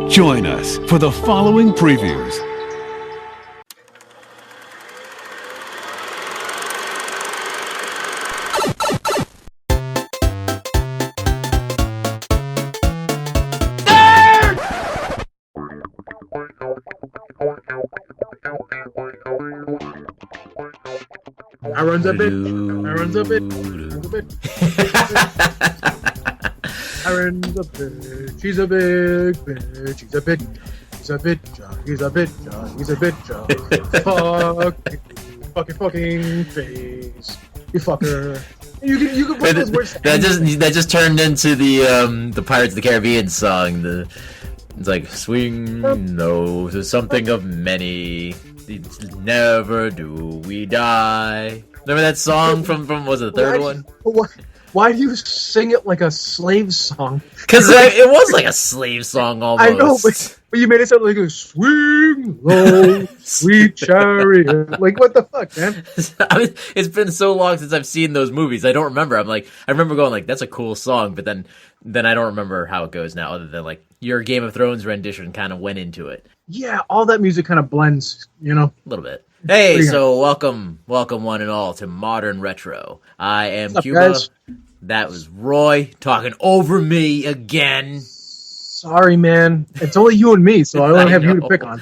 Join us for the following previews. I runs a bit. I runs a bit. I runs a bit. She's a big bitch. He's a bit. He's a bitch. He's a bitch. He's a bitch. Fucking face. You fucker. You can put those words. That just turned into the Pirates of the Caribbean song. It's like swing no to something of many. Never do we die. Remember that song from was it the third one? Why do you sing it like a slave song? Because it was like a slave song almost. I know, but you made it sound like a swing low, sweet chariot. Like, what the fuck, man? I mean, it's been so long since I've seen those movies. I don't remember. I remember going like, that's a cool song, but then I don't remember how it goes now, other than like your Game of Thrones rendition kind of went into it. Yeah, all that music kind of blends, you know? A little bit. Hey, so welcome one and all to Modern Retro. I am What's up, Cuba. guys? That was Roy talking over me again. Sorry, man. It's only you and me, so I don't have you to pick on.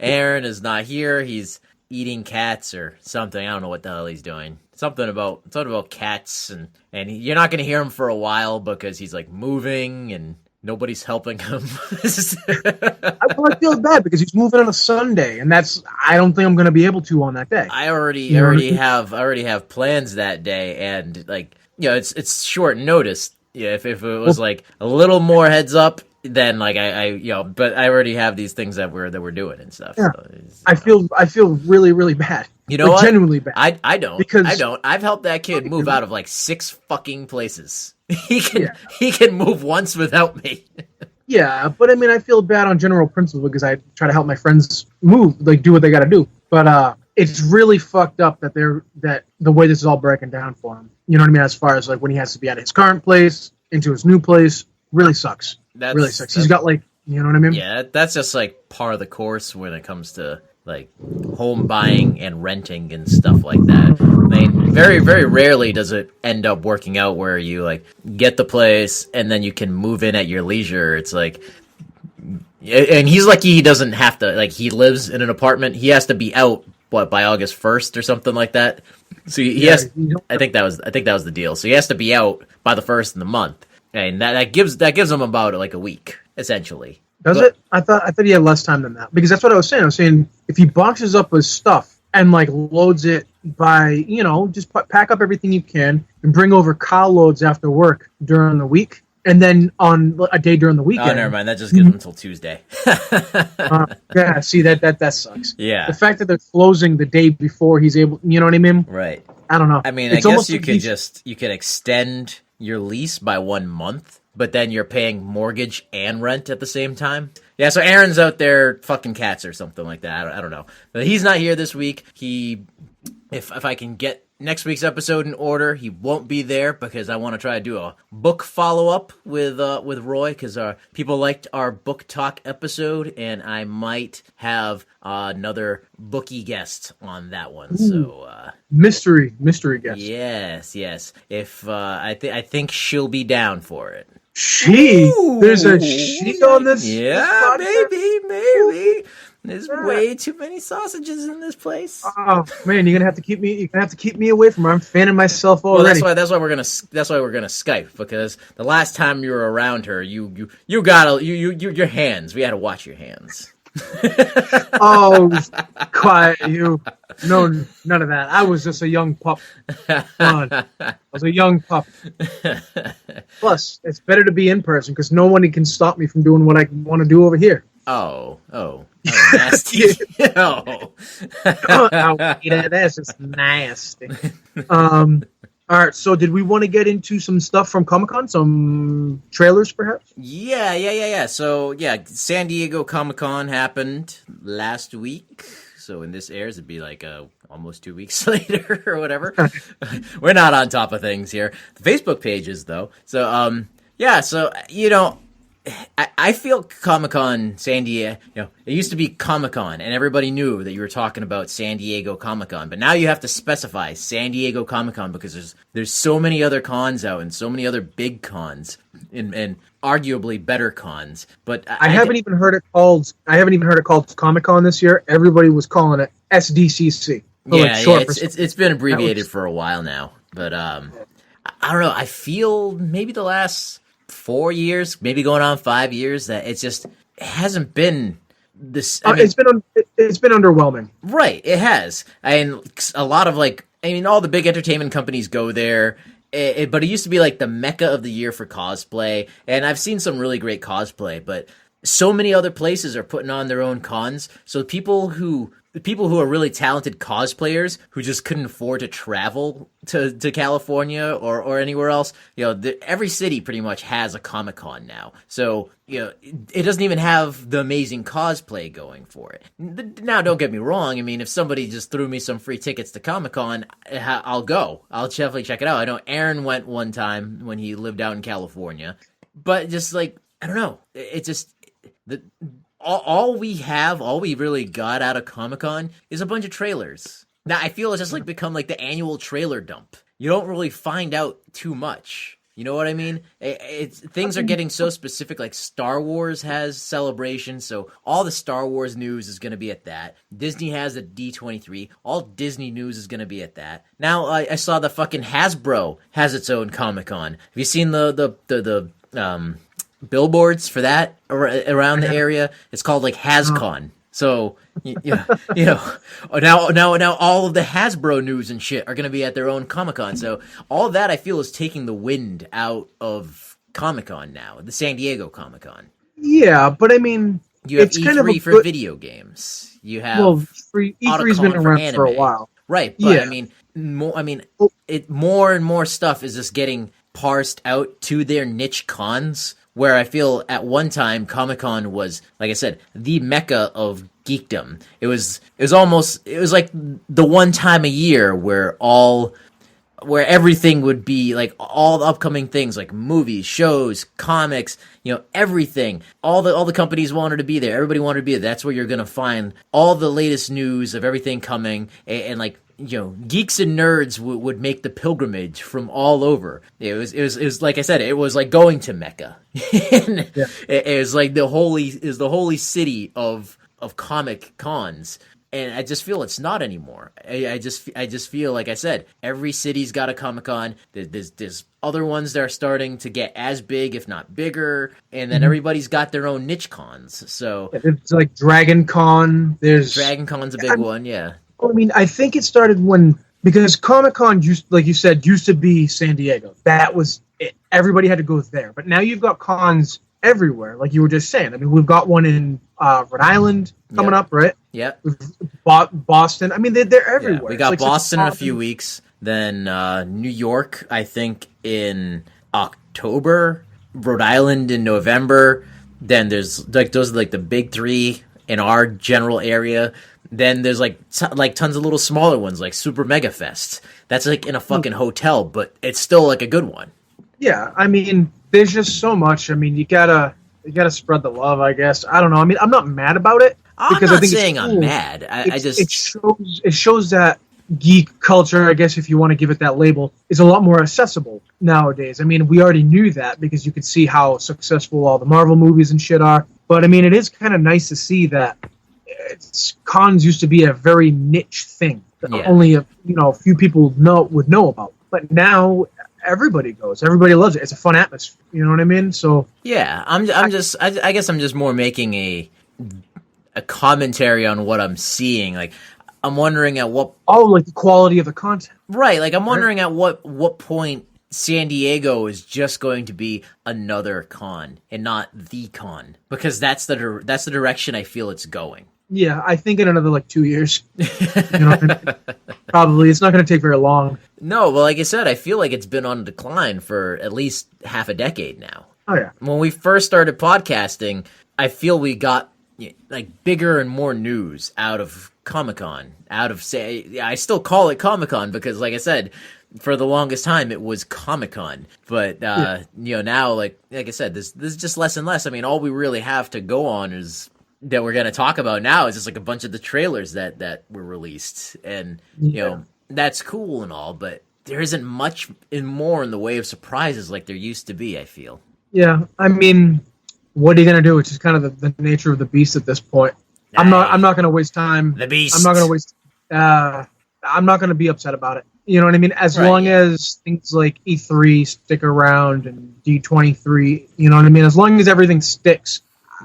Aaron is not here. He's eating cats or something. I don't know what the hell he's doing. Something about cats, and you're not going to hear him for a while because he's like moving and nobody's helping him. I feel bad because he's moving on a Sunday, and I don't think I'm going to be able to on that day. I already have plans that day, and like, you know, it's short notice. Yeah, if it was like a little more heads up, then like but I already have these things that we're doing and stuff. Yeah. So, I feel really, really bad. You know what? Genuinely bad. I don't. I've helped that kid move out of like 6 fucking places. He can move once without me. Yeah, but I mean, I feel bad on general principle because I try to help my friends move, like do what they got to do. But it's really fucked up that the way this is all breaking down for him. You know what I mean? As far as like when he has to be out of his current place into his new place, really sucks. Really sucks. He's got like, you know what I mean? Yeah, that's just like par of the course when it comes to like home buying and renting and stuff like that. I mean, very, very rarely does it end up working out where you like get the place and then you can move in at your leisure. It's like, and he's lucky he doesn't have to, like, he lives in an apartment. He has to be out by August 1st or something like that. So he has. I think that was the deal. So he has to be out by the 1st of the month, and that gives him about like a week essentially. Does it? I thought he had less time than that because that's what I was saying. I was saying if he boxes up his stuff and like loads it by, you know, just pack up everything you can and bring over car loads after work during the week, and then on a day during the weekend. Oh, never mind. That just gives him until Tuesday. Yeah, see that sucks. Yeah. The fact that they're closing the day before he's able, you know what I mean? Right. I don't know. I mean, I guess you could extend your lease by 1 month, but then you're paying mortgage and rent at the same time. Yeah, so Aaron's out there fucking cats or something like that. I don't know. But he's not here this week. If I can get next week's episode in order, he won't be there because I want to try to do a book follow-up with Roy because people liked our book talk episode, and I might have another bookie guest on that one. Ooh. So mystery guest. Yes. If I think she'll be down for it. There's a she on this. Yeah, maybe. There's way too many sausages in this place. Oh man, you're gonna have to keep me away from her. I'm fanning myself already. Well, that's why we're gonna Skype, because the last time you were around her, you got your hands. We had to watch your hands. Oh, quiet you. No, none of that. I was just a young pup. I was a young pup. Plus, it's better to be in person because no one can stop me from doing what I want to do over here. Oh, nasty. Oh. That's just nasty. All right, so did we want to get into some stuff from Comic-Con? Some trailers, perhaps? Yeah. So, San Diego Comic-Con happened last week. So when this airs, it'd be like almost 2 weeks later or whatever. We're not on top of things here. The Facebook page is, though. So, I feel Comic-Con San Diego, it used to be Comic-Con and everybody knew that you were talking about San Diego Comic-Con, but now you have to specify San Diego Comic-Con because there's so many other cons out and so many other big cons and arguably better cons. But I haven't even heard it called Comic-Con this year. Everybody was calling it SDCC. It's been abbreviated for a while now, but I don't know. I feel maybe the last 4 years, maybe going on 5 years, that it hasn't been this. It's been underwhelming. Right, it has. And a lot of all the big entertainment companies go there. But it used to be like the mecca of the year for cosplay, and I've seen some really great cosplay, but so many other places are putting on their own cons. So the people who are really talented cosplayers who just couldn't afford to travel to California or anywhere else, every city pretty much has a Comic-Con now. So, it doesn't even have the amazing cosplay going for it. Now, don't get me wrong. I mean, if somebody just threw me some free tickets to Comic-Con, I'll go. I'll definitely check it out. I know Aaron went one time when he lived out in California. But just I don't know. It just... All we really got out of Comic-Con is a bunch of trailers. Now, I feel it's just become the annual trailer dump. You don't really find out too much. You know what I mean? Things are getting so specific. Like Star Wars has Celebration, so all the Star Wars news is going to be at that. Disney has the D23. All Disney news is going to be at that. Now, I saw the fucking Hasbro has its own Comic-Con. Have you seen the billboards for that around the area? It's called HasCon. So now all of the Hasbro news and shit are going to be at their own Comic-Con. So all of that I feel is taking the wind out of Comic-Con now, the San Diego Comic-Con. Yeah, but I mean, you have E3 for video games. You have E3's been around for a while, right? But yeah. More and more stuff is just getting parsed out to their niche cons. Where I feel at one time Comic-Con was, like I said, the mecca of geekdom. It was like the one time a year where everything would be all the upcoming things like movies, shows, comics, everything. All the companies wanted to be there. Everybody wanted to be there. That's where you're gonna find all the latest news of everything coming and geeks and nerds would make the pilgrimage from all over. It was like I said, it was like going to Mecca. It was like the holy city of comic cons. And I just feel it's not anymore. I just feel, like I said, every city's got a Comic-Con. There's other ones that are starting to get as big, if not bigger, and then everybody's got their own niche cons. So it's like Dragon Con. Dragon Con's a big one, yeah. I mean, I think it started because Comic-Con, used to be San Diego. That was it. Everybody had to go there. But now you've got cons everywhere, like you were just saying. I mean, we've got one in Rhode Island coming up, right? Yep. Boston. I mean, they're everywhere. Yeah, we got Boston in a few weeks. Then New York, I think, in October. Rhode Island in November. Then there's those are the big three in our general area. Then there's tons of little smaller ones like Super Mega Fest. That's in a fucking hotel, but it's still a good one. Yeah, I mean, there's just so much. I mean, you gotta spread the love, I guess. I don't know. I mean, I'm not mad about it. I'm not saying I'm mad. It shows that geek culture, I guess, if you want to give it that label, is a lot more accessible nowadays. I mean, we already knew that because you could see how successful all the Marvel movies and shit are. But I mean, it is kind of nice to see that cons used to be a very niche thing that only a few people would know about. But now everybody goes. Everybody loves it. It's a fun atmosphere. You know what I mean? So yeah, I guess I'm just more making a commentary on what I'm seeing. I'm wondering at what the quality of the content. Right. I'm wondering at what point San Diego is just going to be another con and not the con, because that's the direction I feel it's going. Yeah, I think in another 2 years. Probably. It's not going to take very long. No, well, like I said, I feel like it's been on decline for at least half a decade now. Oh, yeah. When we first started podcasting, I feel we got bigger and more news out of Comic-Con. I still call it Comic-Con because, like I said, for the longest time it was Comic-Con. But now, like I said, this is just less and less. I mean, all we really have to go on is that we're going to talk about now is just like a bunch of the trailers that were released, and that's cool and all, but there isn't much more in the way of surprises like there used to be, I feel. Yeah, I mean, what are you gonna do? It's just kind of the nature of the beast at this point. Nice. I'm not gonna waste time. The beast. I'm not gonna waste. I'm not gonna be upset about it. You know what I mean? As long as things like E3 stick around and D23, you know what I mean? As long as everything sticks.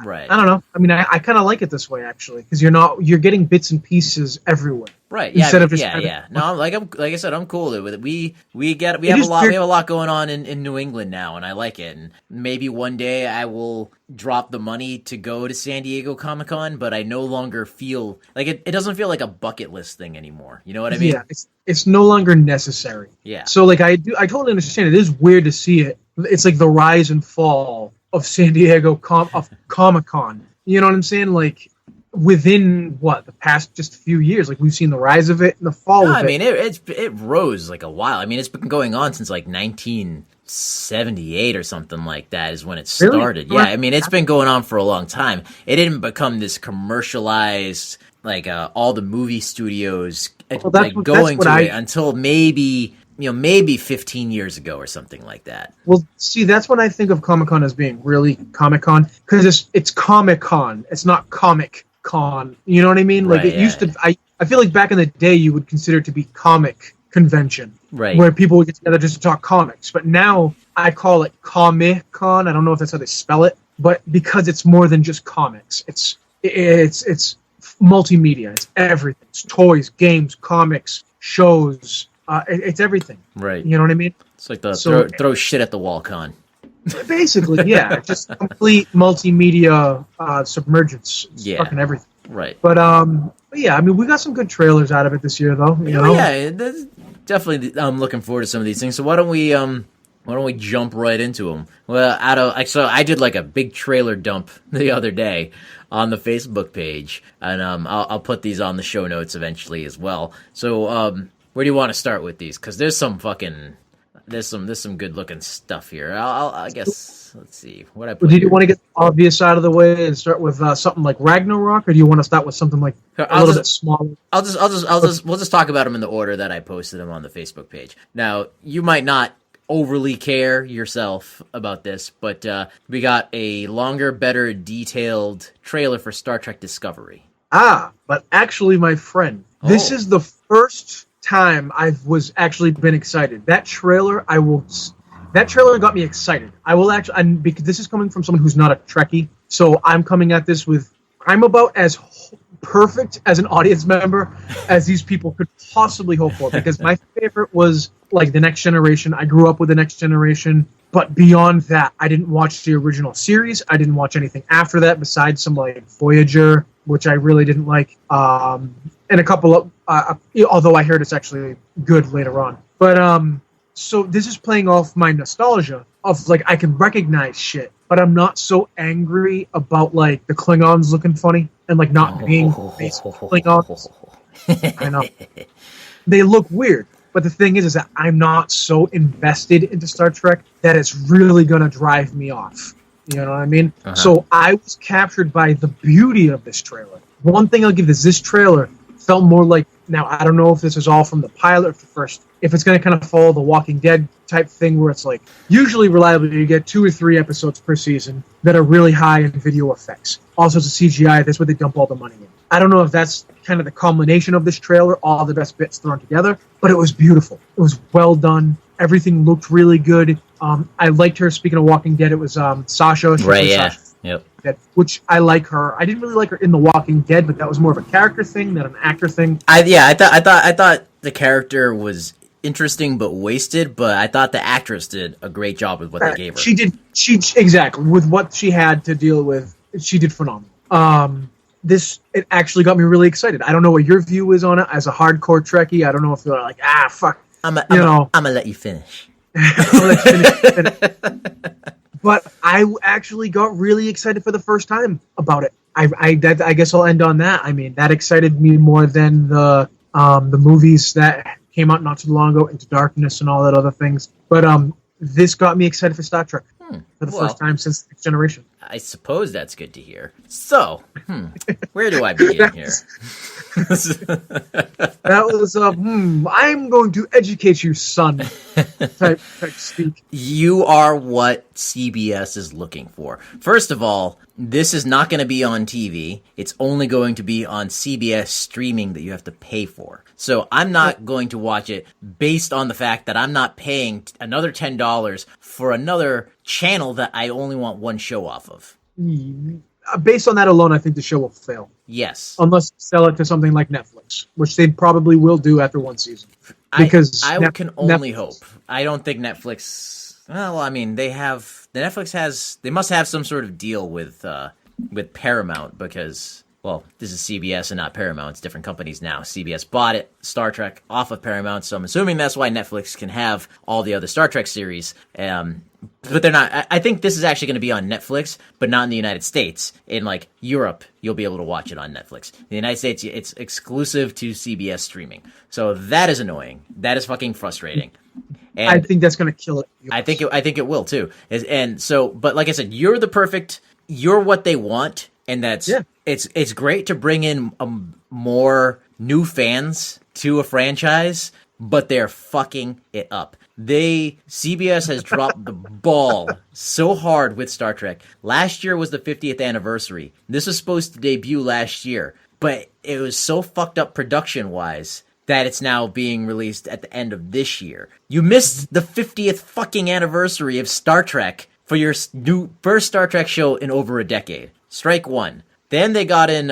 Right. I don't know. I mean, I kind of like it this way actually, because you're getting bits and pieces everywhere. Right. Yeah. Instead of just No, like I said, I'm cool with it. We have a lot going on in New England now, and I like it. And maybe one day I will drop the money to go to San Diego Comic-Con, but I no longer feel like it doesn't feel like a bucket list thing anymore. You know what I mean? Yeah. It's no longer necessary. Yeah. So like I totally understand. It is weird to see it. It's like the rise and fall of San Diego Comic-Con. You know what I'm saying? Like within the past just few years, like we've seen the rise of it and the fall of it. I mean, it rose like a while. I mean, it's been going on since like 1978 or something like that is when it started. Really? Yeah, I mean, it's been going on for a long time. It didn't become this commercialized, like all the movie studios going to it until maybe 15 years ago or something like that. Well, see, that's when I think of Comic-Con as being really Comic-Con, because it's Comic-Con. It's not Comic-Con. You know what I mean? Like it used to. I feel like back in the day you would consider it to be comic convention, right? Where people would get together just to talk comics. But now I call it Comic-Con. I don't know if that's how they spell it, but because it's more than just comics. It's multimedia. It's everything. It's toys, games, comics, shows. It's everything. Right. You know what I mean? It's like the throw shit at the wall con. Basically, yeah. Just complete multimedia submergence. It's fucking everything. Right. But yeah, I mean, we got some good trailers out of it this year, though. You know? Yeah, definitely. I'm looking forward to some of these things. So why don't we jump right into them? Well, I did like a big trailer dump the other day on the Facebook page, and I'll put these on the show notes eventually as well. So where do you want to start with these? Because there's some good looking stuff here. I guess let's see what I put. Did you want to get the obvious out of the way and start with something like Ragnarok, or do you want to start with something like a little bit smaller? We'll just talk about them in the order that I posted them on the Facebook page. Now you might not overly care yourself about this, but we got a longer, better detailed trailer for Star Trek Discovery. But actually, my friend, this is the first time I was actually been excited. That trailer got me excited. I will actually, because this is coming from someone who's not a Trekkie, so I'm coming at this I'm about as perfect as an audience member as these people could possibly hope for, because my favorite was like The Next Generation. I grew up with The Next Generation, but beyond that, I didn't watch the original series. I didn't watch anything after that besides some like Voyager, which I really didn't like, and a couple of, although I heard it's actually good later on. But so this is playing off my nostalgia of like I can recognize shit, but I'm not so angry about like the Klingons looking funny and like not being basic Klingons. I know they look weird, but the thing is that I'm not so invested into Star Trek that it's really gonna drive me off. You know what I mean? Uh-huh. So I was captured by the beauty of this trailer. One thing I'll give is this trailer felt more like, now I don't know if this is all from the pilot or the first, if it's going to kind of follow the Walking Dead type thing where it's like, usually reliably you get 2 or 3 episodes per season that are really high in video effects. Also it's a CGI, that's where they dump all the money in. I don't know if that's kind of the culmination of this trailer, all the best bits thrown together, but it was beautiful. It was well done. Everything looked really good. I liked her. Speaking of Walking Dead, it was Sasha. Right, yeah. Sasha. Yep. Which I like her. I didn't really like her in The Walking Dead, but that was more of a character thing than an actor thing. I thought the character was interesting but wasted, but I thought the actress did a great job with what they gave her. She did. Exactly with what she had to deal with. She did phenomenal. It actually got me really excited. I don't know what your view is on it as a hardcore Trekkie. I don't know if you're like, fuck. I'm gonna let you finish. But I actually got really excited for the first time about it. I guess I'll end on that. I mean, that excited me more than the movies that came out not too long ago, Into Darkness and all that other things. But this got me excited for Star Trek for the first time since Next Generation. I suppose that's good to hear. So, where do I begin here? That was I'm going to educate you, son. type speak. You are what CBS is looking for. First of all, this is not going to be on TV. It's only going to be on CBS streaming that you have to pay for. So I'm not going to watch it based on the fact that I'm not paying another $10 for another channel that I only want one show off of. Based on that alone, I think the show will fail. Yes. Unless you sell it to something like Netflix, which they probably will do after one season. Because I can only hope. I don't think Netflix... Well, I mean, they must have some sort of deal with Paramount because... Well, this is CBS and not Paramount. It's different companies now. CBS bought it, Star Trek, off of Paramount, so I'm assuming that's why Netflix can have all the other Star Trek series. But they're not. I think this is actually going to be on Netflix, but not in the United States. In, like, Europe, you'll be able to watch it on Netflix. In the United States, it's exclusive to CBS streaming. So that is annoying. That is fucking frustrating. And I think that's going to kill it. I think it will, too. And so, but like I said, you're what they want. And it's great to bring in more new fans to a franchise, but they're fucking it up. CBS has dropped the ball so hard with Star Trek. Last year was the 50th anniversary. This was supposed to debut last year, but it was so fucked up production-wise that it's now being released at the end of this year. You missed the 50th fucking anniversary of Star Trek for your first Star Trek show in over a decade. Strike one. Then they got in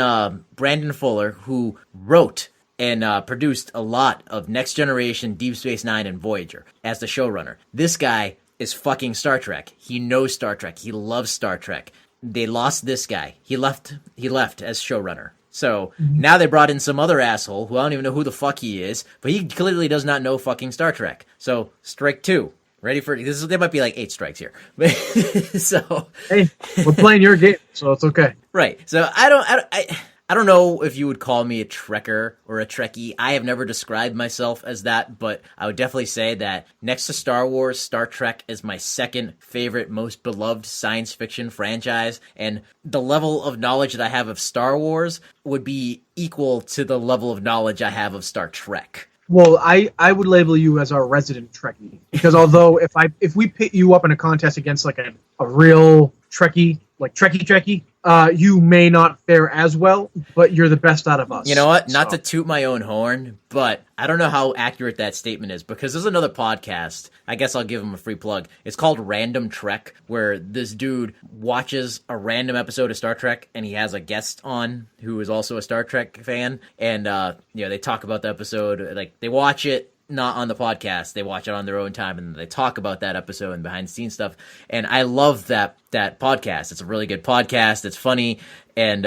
Brandon Fuller, who wrote and produced a lot of Next Generation, Deep Space Nine, and Voyager as the showrunner. This guy is fucking Star Trek. He knows Star Trek. He loves Star Trek. They lost this guy. He left as showrunner. So now they brought in some other asshole who I don't even know who the fuck he is, but he clearly does not know fucking Star Trek. So strike two. Ready for this? There might be like 8 strikes here. So hey, we're playing your game, so it's okay. Right. So I don't know if you would call me a Trekker or a Trekkie. I have never described myself as that, but I would definitely say that next to Star Wars, Star Trek is my second favorite, most beloved science fiction franchise, and the level of knowledge that I have of Star Wars would be equal to the level of knowledge I have of Star Trek. Well, I would label you as our resident Trekkie, because although if we pit you up in a contest against like a real Trekkie, like Trekkie, you may not fare as well, but you're the best out of us. You know what? Not to toot my own horn, but I don't know how accurate that statement is, because there's another podcast. I guess I'll give him a free plug. It's called Random Trek, where this dude watches a random episode of Star Trek, and he has a guest on who is also a Star Trek fan, and they talk about the episode. Like, they watch it not on the podcast, they watch it on their own time, and they talk about that episode and behind the scenes stuff. And I love that podcast. It's a really good podcast. It's funny, and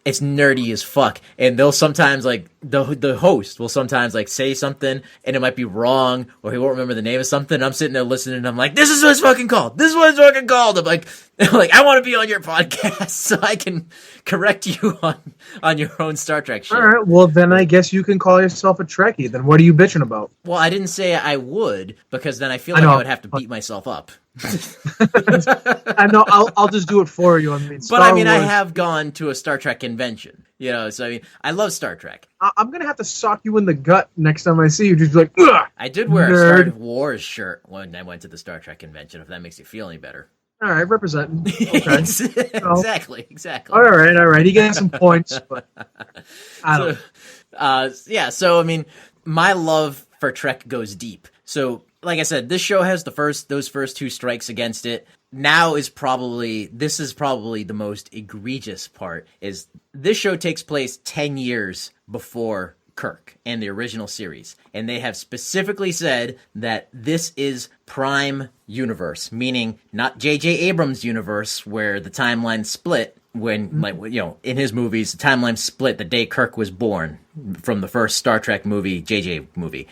it's nerdy as fuck. And they'll sometimes, like, the host will sometimes, like, say something, and it might be wrong, or he won't remember the name of something. I'm sitting there listening, and I'm like, this is what it's fucking called. This is what it's fucking called. I'm like, I want to be on your podcast so I can correct you on your own Star Trek shit. All right, well, then I guess you can call yourself a Trekkie. Then what are you bitching about? Well, I didn't say I would, because then I feel like I would have to beat myself up. I know. I'll just do it for you. I have gone to a Star Trek convention. So I love Star Trek. I'm gonna have to sock you in the gut next time I see you. Just be like, ugh, I did wear nerd. a Star Wars shirt when I went to the Star Trek convention. If that makes you feel any better. All right, representing. Okay. Exactly. All right. You get some points, but I don't know. So I mean, my love for Trek goes deep. So, like I said, this show has those first 2 strikes against it. This is probably the most egregious part, is this show takes place 10 years before Kirk and the original series. And they have specifically said that this is Prime Universe, meaning not J.J. Abrams' universe where the timeline split when, in his movies, the timeline split the day Kirk was born from the first Star Trek movie, J.J. movie.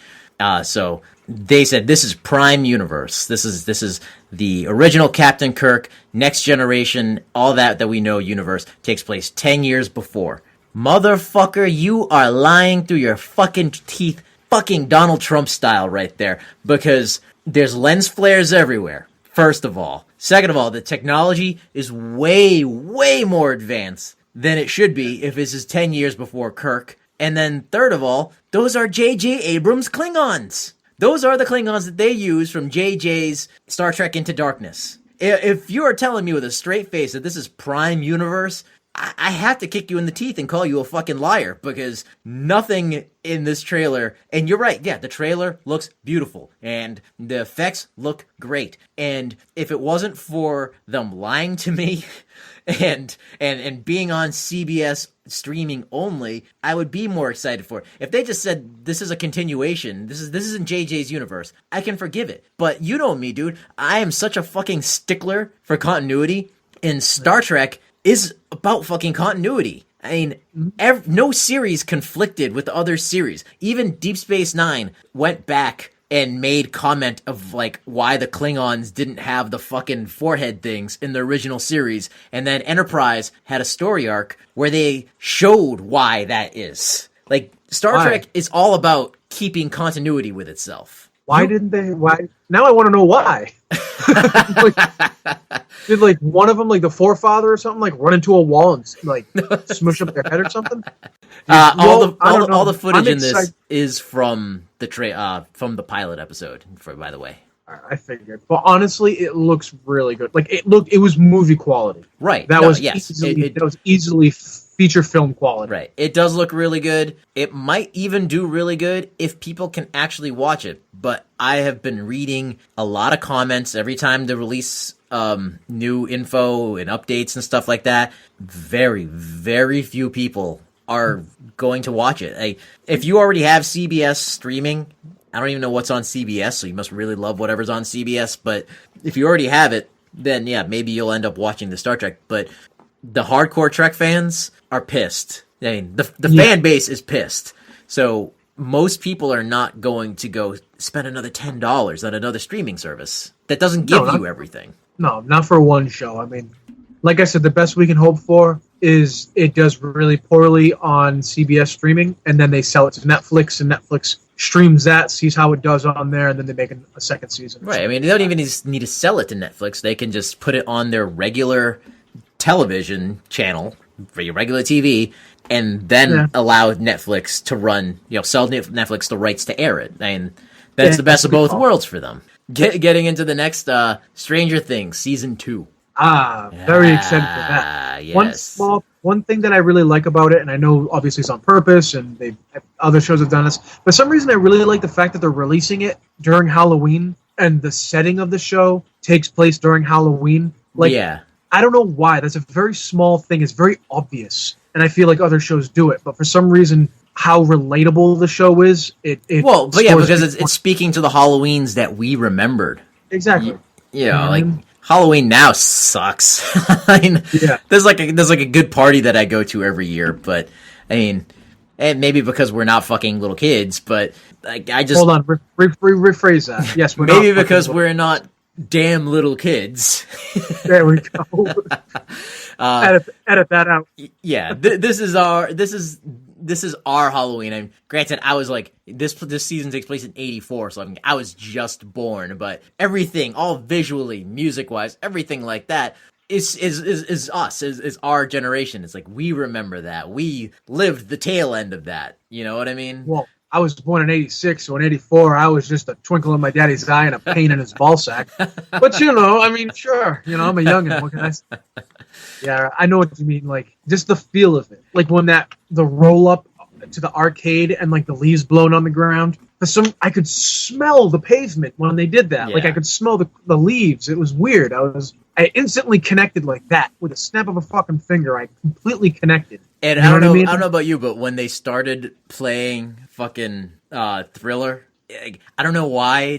So they said this is Prime Universe. This is the original Captain Kirk, Next Generation, all that we know universe takes place 10 years before. Motherfucker, you are lying through your fucking teeth fucking Donald Trump style right there, because there's lens flares everywhere, first of all. Second of all, the technology is way, way more advanced than it should be if this is 10 years before Kirk. And then third of all, those are J.J. Abrams Klingons. Those are the Klingons that they use from J.J.'s Star Trek Into Darkness. If you are telling me with a straight face that this is Prime Universe, I have to kick you in the teeth and call you a fucking liar, because nothing in this trailer, and you're right, yeah, the trailer looks beautiful, and the effects look great, and if it wasn't for them lying to me and being on CBS streaming only, I would be more excited for it. If they just said this is a continuation, this isn't JJ's universe, I can forgive it. But you know me, dude, I am such a fucking stickler for continuity, and Star Trek is about fucking continuity. I mean, no series conflicted with the other series. Even Deep Space Nine went back and made comment of, like, why the Klingons didn't have the fucking forehead things in the original series. And then Enterprise had a story arc where they showed why that is. Like, Star Trek is all about keeping continuity with itself. Why didn't they? Why? Now I want to know why. Did like one of them, like the forefather or something, like run into a wall and like smush up their head or something? All the footage in this is from the pilot episode. By the way, I figured, but honestly, it looks really good. Like it was movie quality. Right. That was easily feature film quality. Right. It does look really good. It might even do really good if people can actually watch it. But I have been reading a lot of comments every time they release new info and updates and stuff like that. Very, very few people are going to watch it. If you already have CBS streaming, I don't even know what's on CBS, so you must really love whatever's on CBS. But if you already have it, then yeah, maybe you'll end up watching the Star Trek. But the hardcore Trek fans are pissed. I mean, the fan base is pissed. So most people are not going to go spend another $10 on another streaming service that doesn't give you everything. No, not for one show. I mean, like I said, the best we can hope for is it does really poorly on CBS streaming, and then they sell it to Netflix, and Netflix streams that, sees how it does on there, and then they make a second season. Right. I mean, they don't even need to sell it to Netflix. They can just put it on their regular television channel for your regular TV, and then allow Netflix to run, sell Netflix the rights to air it. I mean, that's the best of both worlds for them. Getting into the next Stranger Things Season 2. Very excited for that. Yes. One thing that I really like about it, and I know obviously it's on purpose, and other shows have done this, but for some reason I really like the fact that they're releasing it during Halloween, and the setting of the show takes place during Halloween. I don't know why. That's a very small thing. It's very obvious, and I feel like other shows do it. But for some reason, how relatable the show is, because it's speaking to the Halloweens that we remembered. Exactly. Like Halloween now sucks. I mean, there's like a good party that I go to every year, but I mean, and maybe because we're not fucking little kids, but like I just hold on, rephrase that. Yes, we're not damn little kids. There we go. Edit that out. Yeah, this is our Halloween. And granted, I was like, this season takes place in '84, so I was just born. But everything, all visually, music wise, everything like that is us, is our generation. It's like we remember that. We lived the tail end of that. You know what I mean? Well, I was born in '86, so in '84, I was just a twinkle in my daddy's eye and a pain in his ball sack. But sure, I'm a youngin'. What can I say? Yeah, I know what you mean. Like just the feel of it, like when the roll up to the arcade and like the leaves blown on the ground. I could smell the pavement when they did that. Yeah. Like I could smell the leaves. It was weird. I instantly connected like that with a snap of a fucking finger. I completely connected. And I don't know about you, but when they started playing fucking Thriller, I don't know why.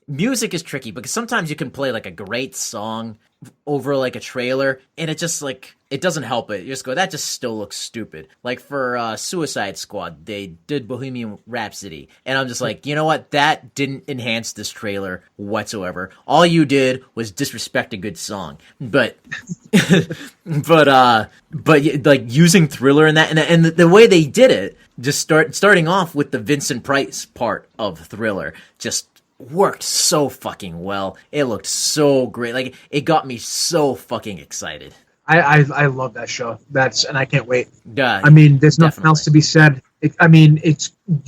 Music is tricky because sometimes you can play like a great song over like a trailer, and it just like it doesn't help it. You just go, that just still looks stupid. Like for Suicide Squad, they did Bohemian Rhapsody, and I'm just like, you know what? That didn't enhance this trailer whatsoever. All you did was disrespect a good song. But but like using Thriller in that, and the way they did it, just starting off with the Vincent Price part of Thriller just worked so fucking well. It looked so great. Like, it got me so fucking excited. I love that show. And I can't wait. Yeah, I mean, there's nothing definitely. else to be said.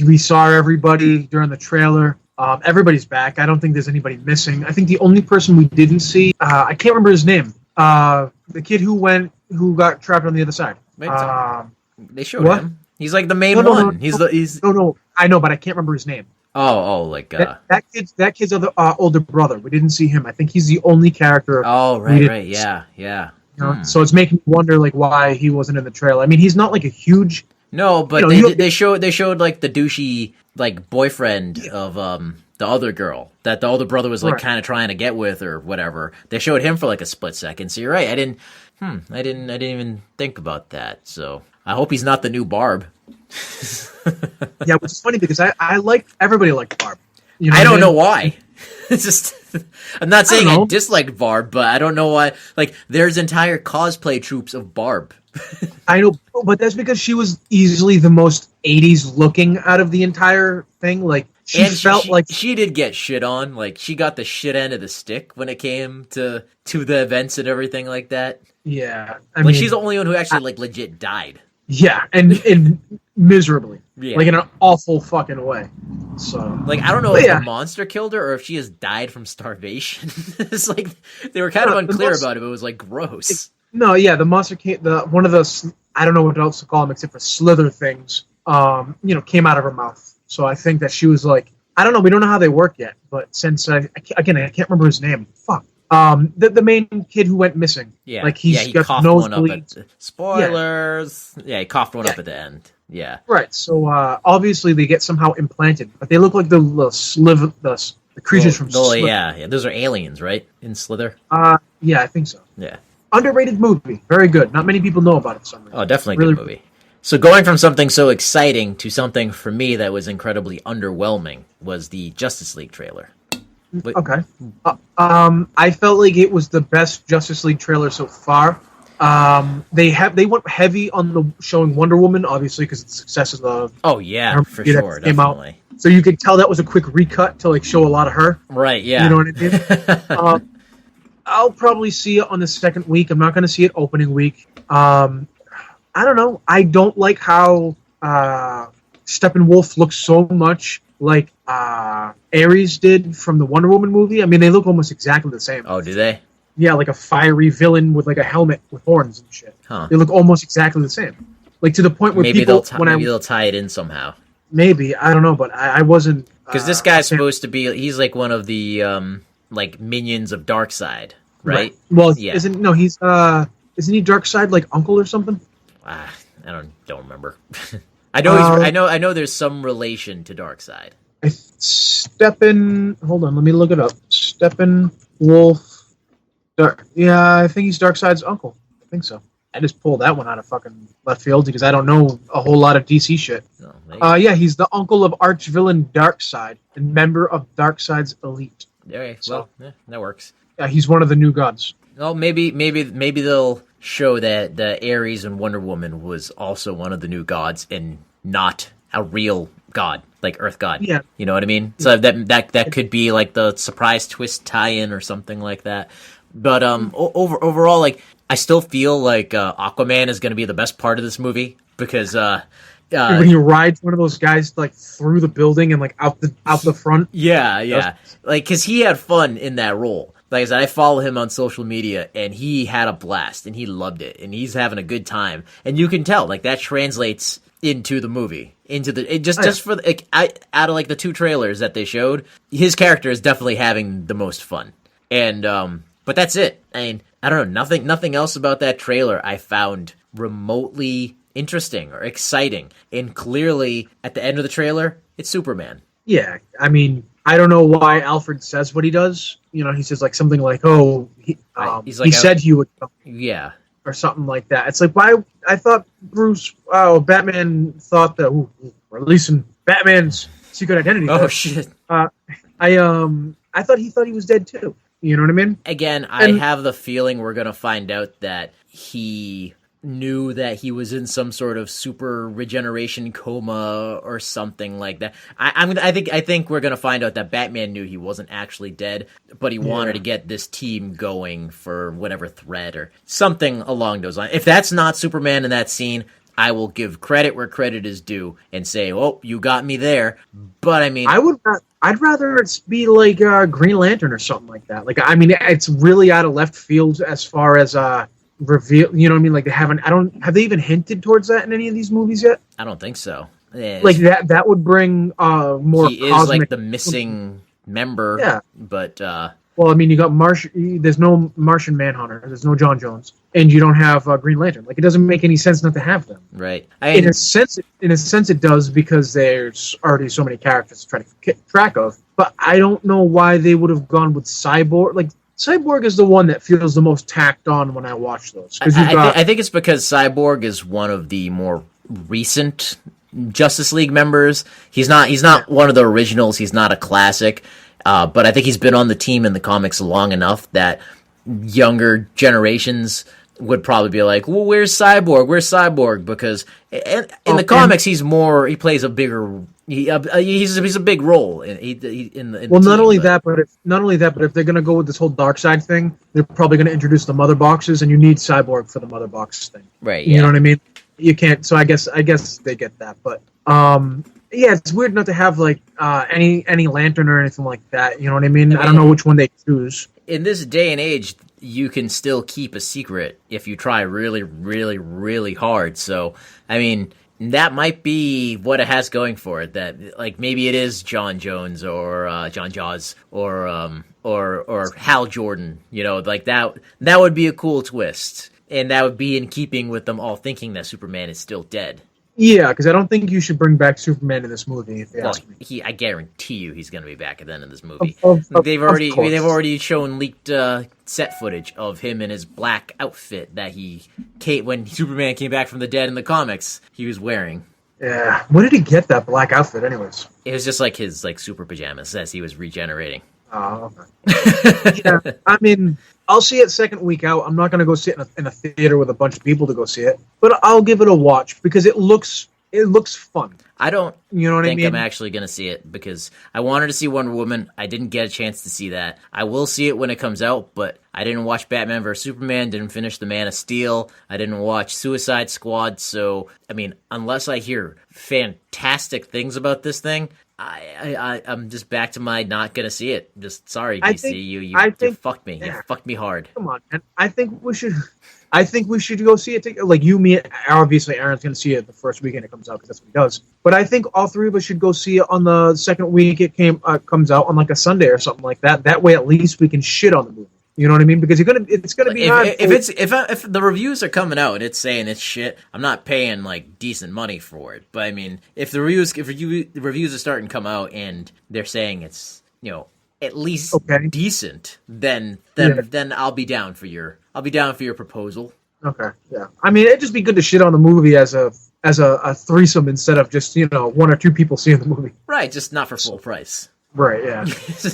We saw everybody during the trailer. Everybody's back. I don't think there's anybody missing. I think the only person we didn't see, I can't remember his name. The kid who got trapped on the other side. Wait, they showed what? him. He's like the main No, one. No, I know, but I can't remember his name. That That kid's other older brother. We didn't see him. I think he's the only character. Oh, right, yeah. You know? So it's making me wonder, like, why he wasn't in the trailer. I mean, he's not like a huge. No, but they showed like the douchey like boyfriend of the other girl that the older brother was like kind of trying to get with or whatever. They showed him for like a split second. So you're right. I didn't even think about that. So I hope he's not the new Barb. Yeah, which is funny because everybody liked Barb. You know I don't know why. It's just, I'm not saying I dislike Barb, but I don't know why. Like, there's entire cosplay troops of Barb. I know, but that's because she was easily the most 80s looking out of the entire thing. Like, she did get shit on. Like, she got the shit end of the stick when it came to the events and everything like that. Yeah, I mean, she's the only one who actually like legit died. Yeah, and miserably. Yeah. Like in an awful fucking way. So like, I don't know if the monster killed her or if she has died from starvation. It's like they were kind of unclear about it, but it was like gross. The monster came. One of the, I don't know what else to call them except for slither things. Came out of her mouth. So I think that she was like, I don't know. We don't know how they work yet. But since I can't remember his name. Fuck. The main kid who went missing. Yeah, like he got coughed one up at spoilers. Yeah, he coughed one up at the end. Yeah, right. So obviously they get somehow implanted, but they look like the creatures from Slither. Yeah, those are aliens, right? In Slither. Yeah, I think so. Yeah, underrated movie, very good. Not many people know about it. For some reason. Oh, definitely good movie. So going from something so exciting to something for me that was incredibly underwhelming was the Justice League trailer. Okay. I felt like it was the best Justice League trailer so far. They went heavy on the showing Wonder Woman, obviously, because of the success of the. Oh yeah, for sure, definitely. So you could tell that was a quick recut to like show a lot of her. Right. Yeah. You know what I mean? I'll probably see it on the second week. I'm not going to see it opening week. I don't know. I don't like how Steppenwolf looks so much like Ares did from the Wonder Woman movie. I mean, they look almost exactly the same. Oh, do they? Yeah, like a fiery villain with like a helmet with horns and shit. Huh. They look almost exactly the same. Like to the point where maybe they'll tie it in somehow. Maybe, I don't know, but I wasn't because this guy's supposed to be. He's like one of the like minions of Darkseid, right? Well, yeah. Isn't he Darkseid like uncle or something? I don't remember. I know there's some relation to Darkseid. Hold on, let me look it up. Steppenwolf. Yeah, I think he's Darkseid's uncle. I think so. I just pulled that one out of fucking left field because I don't know a whole lot of DC shit. Yeah, he's the uncle of arch-villain Darkseid and member of Darkseid's elite. Okay, well, that works. Yeah, he's one of the new gods. Well, maybe they'll show that the Ares and Wonder Woman was also one of the new gods and not a real god, like Earth god. Yeah. You know what I mean? So that could be like the surprise twist tie-in or something like that. But overall, like, I still feel like Aquaman is going to be the best part of this movie because when he rides one of those guys like through the building and like out the front. Yeah, like because he had fun in that role. Like I said, I follow him on social media, and he had a blast, and he loved it, and he's having a good time, and you can tell like that translates into the movie, just for like out of like the two trailers that they showed, his character is definitely having the most fun, and but that's it. I mean, I don't know, nothing else about that trailer I found remotely interesting or exciting, and clearly at the end of the trailer, it's Superman. Yeah, I mean, I don't know why Alfred says what he does. You know, he says like something like, "Oh, he said he would." Yeah. Or something like that. It's like, why? I thought Batman thought that releasing Batman's secret identity. Oh shit! I thought he was dead too. You know what I mean? Again, I have the feeling we're gonna find out that he knew that he was in some sort of super regeneration coma or something like that. I think we're gonna find out that Batman knew he wasn't actually dead, but he wanted to get this team going for whatever threat or something along those lines. If that's not Superman in that scene, I will give credit where credit is due and say, "Oh, you got me there." But I mean, I'd rather it be like Green Lantern or something like that. Like, I mean, it's really out of left field as far as reveal. You know what I mean? Like, have they even hinted towards that in any of these movies yet? I don't think so. Yeah, like that would bring more. He is like the missing member. Yeah, but well, I mean, you got there's no Martian Manhunter. There's no John Jones, and you don't have Green Lantern. Like, it doesn't make any sense not to have them. Right. In a sense, it does, because there's already so many characters to try to keep track of. But I don't know why they would have gone with Cyborg. Like, Cyborg is the one that feels the most tacked on when I watch those. I think it's because Cyborg is one of the more recent Justice League members. He's not one of the originals. He's not a classic. But I think he's been on the team in the comics long enough that younger generations would probably be like, "Well, where's Cyborg? Where's Cyborg?" Because in the comics, he plays a bigger. He's a big role in the well, team, not only that, but if they're gonna go with this whole dark side thing, they're probably gonna introduce the mother boxes, and you need Cyborg for the mother box thing. Right. You know what I mean? You can't. So I guess they get that, but yeah, it's weird not to have like any lantern or anything like that. You know what I mean? I don't know which one they choose. In this day and age, you can still keep a secret if you try really, really, really hard. So, I mean, that might be what it has going for it. That, like, maybe it is John Jones or John Jaws or Hal Jordan. You know, like that would be a cool twist, and that would be in keeping with them all thinking that Superman is still dead. Yeah, because I don't think you should bring back Superman in this movie. If you ask me. I guarantee you, he's going to be back at the end of this movie. They've already shown leaked set footage of him in his black outfit that when Superman came back from the dead in the comics, he was wearing. Yeah, where did he get that black outfit, anyways? It was just like his super pajamas as he was regenerating. Oh, okay. Yeah, I mean, I'll see it second week out. I'm not going to go sit in a theater with a bunch of people to go see it, but I'll give it a watch because it looks fun. I don't think I'm actually going to see it because I wanted to see Wonder Woman. I didn't get a chance to see that. I will see it when it comes out, but I didn't watch Batman vs. Superman, didn't finish The Man of Steel. I didn't watch Suicide Squad. So, I mean, unless I hear fantastic things about this thing, I'm just back to my not gonna see it. Just sorry, DC. You fucked me. Yeah. You fucked me hard. Come on, man. I think we should go see it. Like you, me, obviously Aaron's gonna see it the first weekend it comes out because that's what he does. But I think all three of us should go see it on the second week it comes out on like a Sunday or something like that. That way, at least we can shit on the movie. You know what I mean? Because it's gonna be hard. If the reviews are coming out and it's saying it's shit, I'm not paying like decent money for it. But I mean, if the reviews are starting to come out and they're saying it's at least decent, then I'll be down for your proposal. Okay, yeah. I mean, it'd just be good to shit on the movie as a threesome instead of just one or two people seeing the movie. Right, just not for full price. Right, yeah.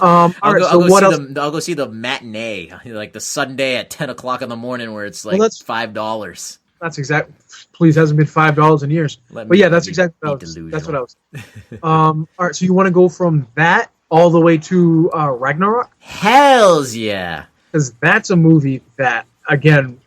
I'll go see the matinee, like the Sunday at 10 o'clock in the morning, where it's like $5. That's exact. Please, hasn't been $5 in years. But yeah, that's exactly that's what I was. All right, so you want to go from that all the way to Ragnarok? Hells yeah! Because that's a movie that, again,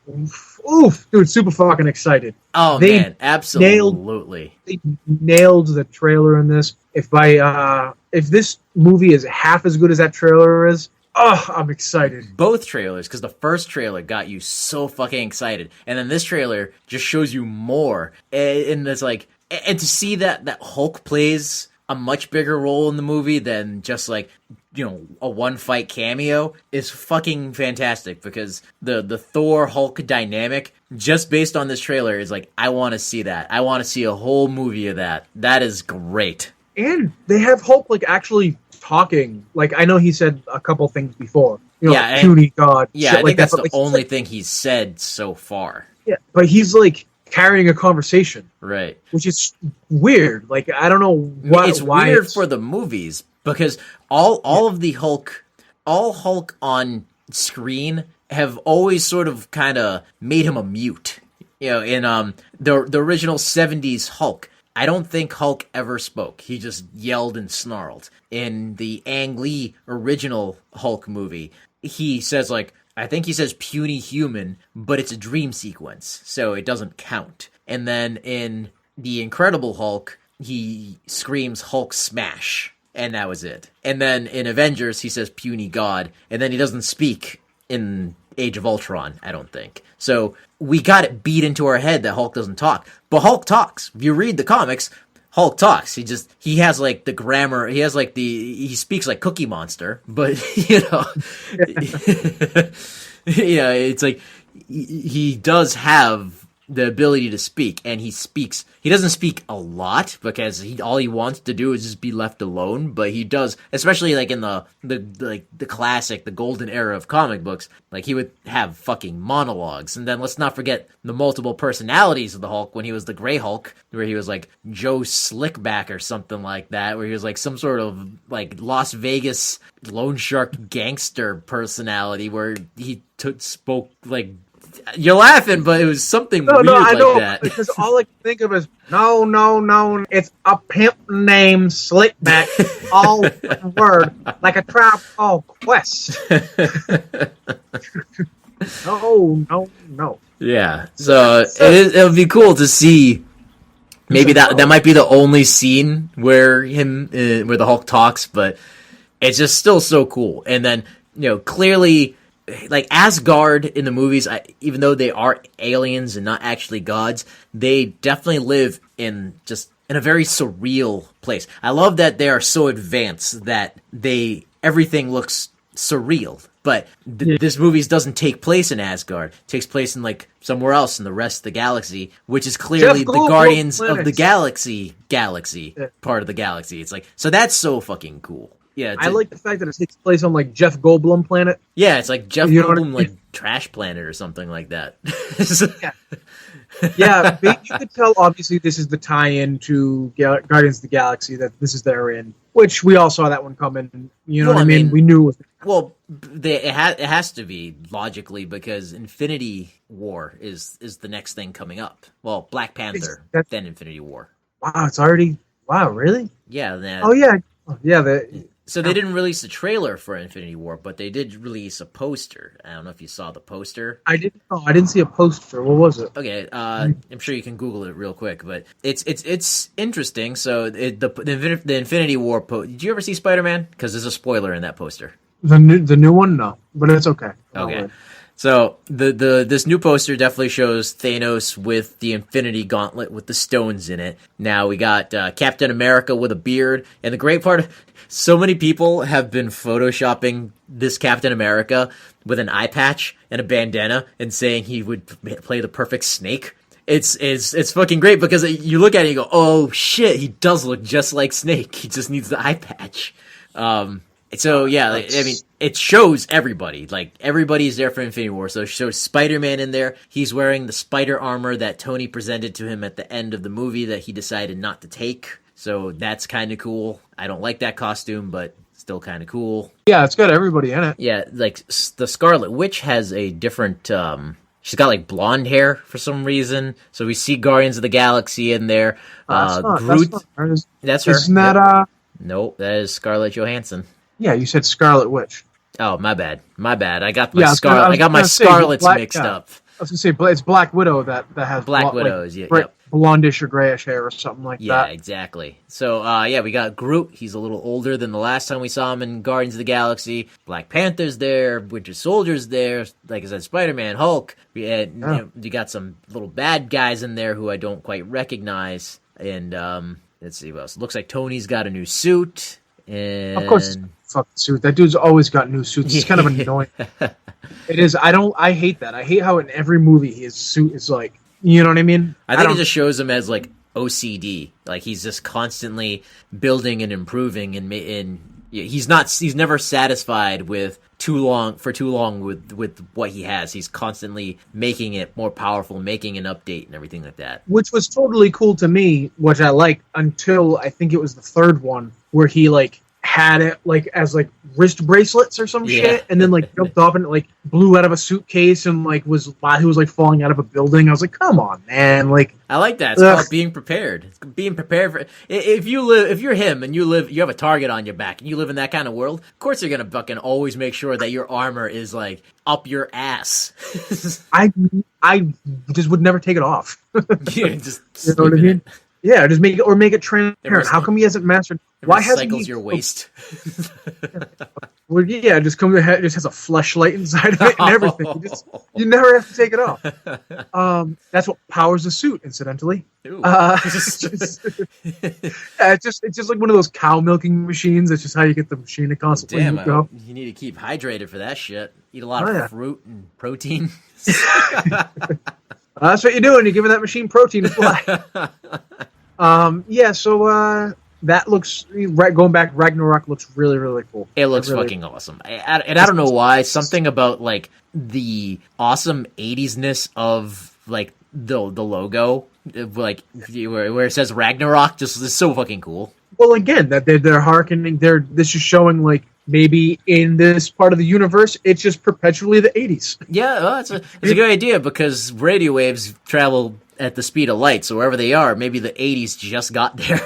oof, dude, super fucking excited. Oh man, absolutely! They nailed the trailer in this. If this movie is half as good as that trailer is, I'm excited. Both trailers, because the first trailer got you so fucking excited, and then this trailer just shows you more. And it's like, and to see that Hulk plays a much bigger role in the movie than just like a one fight cameo is fucking fantastic. Because the Thor Hulk dynamic, just based on this trailer, is like, I want to see that. I want to see a whole movie of that. That is great. And they have Hulk actually talking. Like, I know he said a couple things before. Puny God. Yeah, I think that's the only thing he's said so far. Yeah, but he's like carrying a conversation, right? Which is weird. Like, I don't know why. It's weird for the movies because all of the Hulk, all Hulk on screen have always sort of kind of made him a mute. in the original '70s Hulk, I don't think Hulk ever spoke. He just yelled and snarled. In the Ang Lee original Hulk movie, he says I think he says puny human, but it's a dream sequence, so it doesn't count. And then in the Incredible Hulk, he screams Hulk smash, and that was it. And then in Avengers, he says puny god, and then he doesn't speak in Age of Ultron, I don't think. So we got it beat into our head that Hulk doesn't talk. But Hulk talks. If you read the comics, Hulk talks. He has the grammar, he speaks like Cookie Monster, but it's he does have the ability to speak, and he doesn't speak a lot because all he wants to do is just be left alone, but he does, especially in the classic, the golden era of comic books, he would have fucking monologues. And then let's not forget the multiple personalities of the Hulk when he was the Gray Hulk, where he was Joe Slickback or something like that, where he was some sort of Las Vegas loan shark gangster personality where he spoke you're laughing, but it was something weird I know, that. Because all I can think of is, no, it's a pimp named Slickback, all one word, like a Tribe Called Quest. No. Yeah, so it would be cool to see. Maybe that might be the only scene where where the Hulk talks, but it's just still so cool. And then clearly, Asgard in the movies, even though they are aliens and not actually gods, they definitely live in a very surreal place. I love that they are so advanced that everything looks surreal. But this movie doesn't take place in Asgard. It takes place in somewhere else in the rest of the galaxy, which is clearly the Guardians of the Galaxy part of the galaxy. It's so that's so fucking cool. Yeah, I like the fact that it takes place on Jeff Goldblum planet. Yeah, it's Jeff Goldblum Trash Planet or something like that. Yeah, you could tell obviously this is the tie-in to Guardians of the Galaxy, that this is therein, which we all saw that one coming. You know what I mean? We knew it was. Well, it has to be logically because Infinity War is the next thing coming up. Well, Black Panther, then Infinity War. Wow, it's already. Wow, really? Yeah. Oh yeah. So they didn't release a trailer for Infinity War, but they did release a poster. I don't know if you saw the poster. I didn't see a poster. What was it? Okay, I'm sure you can Google it real quick, but it's interesting. So the Infinity War did you ever see Spider-Man? Because there's a spoiler in that poster. The new one, no, but it's okay. Okay. So this new poster definitely shows Thanos with the Infinity Gauntlet with the stones in it. Now we got Captain America with a beard, and the great part, so many people have been photoshopping this Captain America with an eye patch and a bandana and saying he would play the perfect Snake. It's fucking great because you look at it and you go, oh shit, he does look just like Snake. He just needs the eye patch. So yeah, I mean, it shows everybody. Everybody's there for Infinity War. So it shows Spider-Man in there. He's wearing the spider armor that Tony presented to him at the end of the movie that he decided not to take. So that's kind of cool. I don't like that costume, but still kind of cool. Yeah, it's got everybody in it. Yeah, the Scarlet Witch has a different. She's got blonde hair for some reason. So we see Guardians of the Galaxy in there. Groot. That's her. Isn't that Nope, that is Scarlett Johansson. Yeah, you said Scarlet Witch. Oh, my bad. I got my Scarlets mixed up. I was gonna say it's Black Widow that has Black Widows, yep. blondish or grayish hair or something like that. Yeah, exactly. So we got Groot. He's a little older than the last time we saw him in Guardians of the Galaxy. Black Panther's there. Winter Soldier's there. Like I said, Spider-Man, Hulk. You got some little bad guys in there who I don't quite recognize. And let's see what else. It looks like Tony's got a new suit. And of course, fuck the suit. That dude's always got new suits. It's kind of annoying. It is. I hate that. I hate how in every movie his suit is you know what I mean? I think it just shows him as OCD. He's just constantly building and improving, and he's never satisfied with too long with what he has. He's constantly making it more powerful, making an update and everything like that. Which was totally cool to me, which I liked until I think it was the third one where he had it like as like wrist bracelets or some Yeah. shit, and then like jumped off and like blew out of a suitcase and like was while he was like falling out of a building. I was like, come on, man! Like, I like that. It's called being prepared. It's being prepared for if you're him and you have a target on your back and you live in that kind of world. Of course, you're gonna fucking always make sure that your armor is like up your ass. I just would never take it off. Yeah, just You know what I sleep in mean? it. Yeah, just make it transparent. How come he hasn't mastered? It Why hasn't recycles he? your waste. Well, yeah, just just has a fleshlight inside of it and everything. You never have to take it off. That's what powers the suit, incidentally. Ooh. It's just like one of those cow milking machines. That's just how you get the machine to constantly Damn, go. you need to keep hydrated for that shit. Eat a lot Oh, of yeah. fruit and protein. That's what you're doing. You're giving that machine protein to fly. So that looks right. Going back, Ragnarok looks really, really cool. It looks really, fucking awesome. And I don't know why. Something about like the awesome 80s-ness of like the logo, like where it says Ragnarok, just is so fucking cool. Well, again, that they're hearkening. This is showing like maybe in this part of the universe, it's just perpetually the 80s. Yeah, well, it's a good idea because radio waves travel at the speed of light, so wherever they are, maybe the 80s just got there.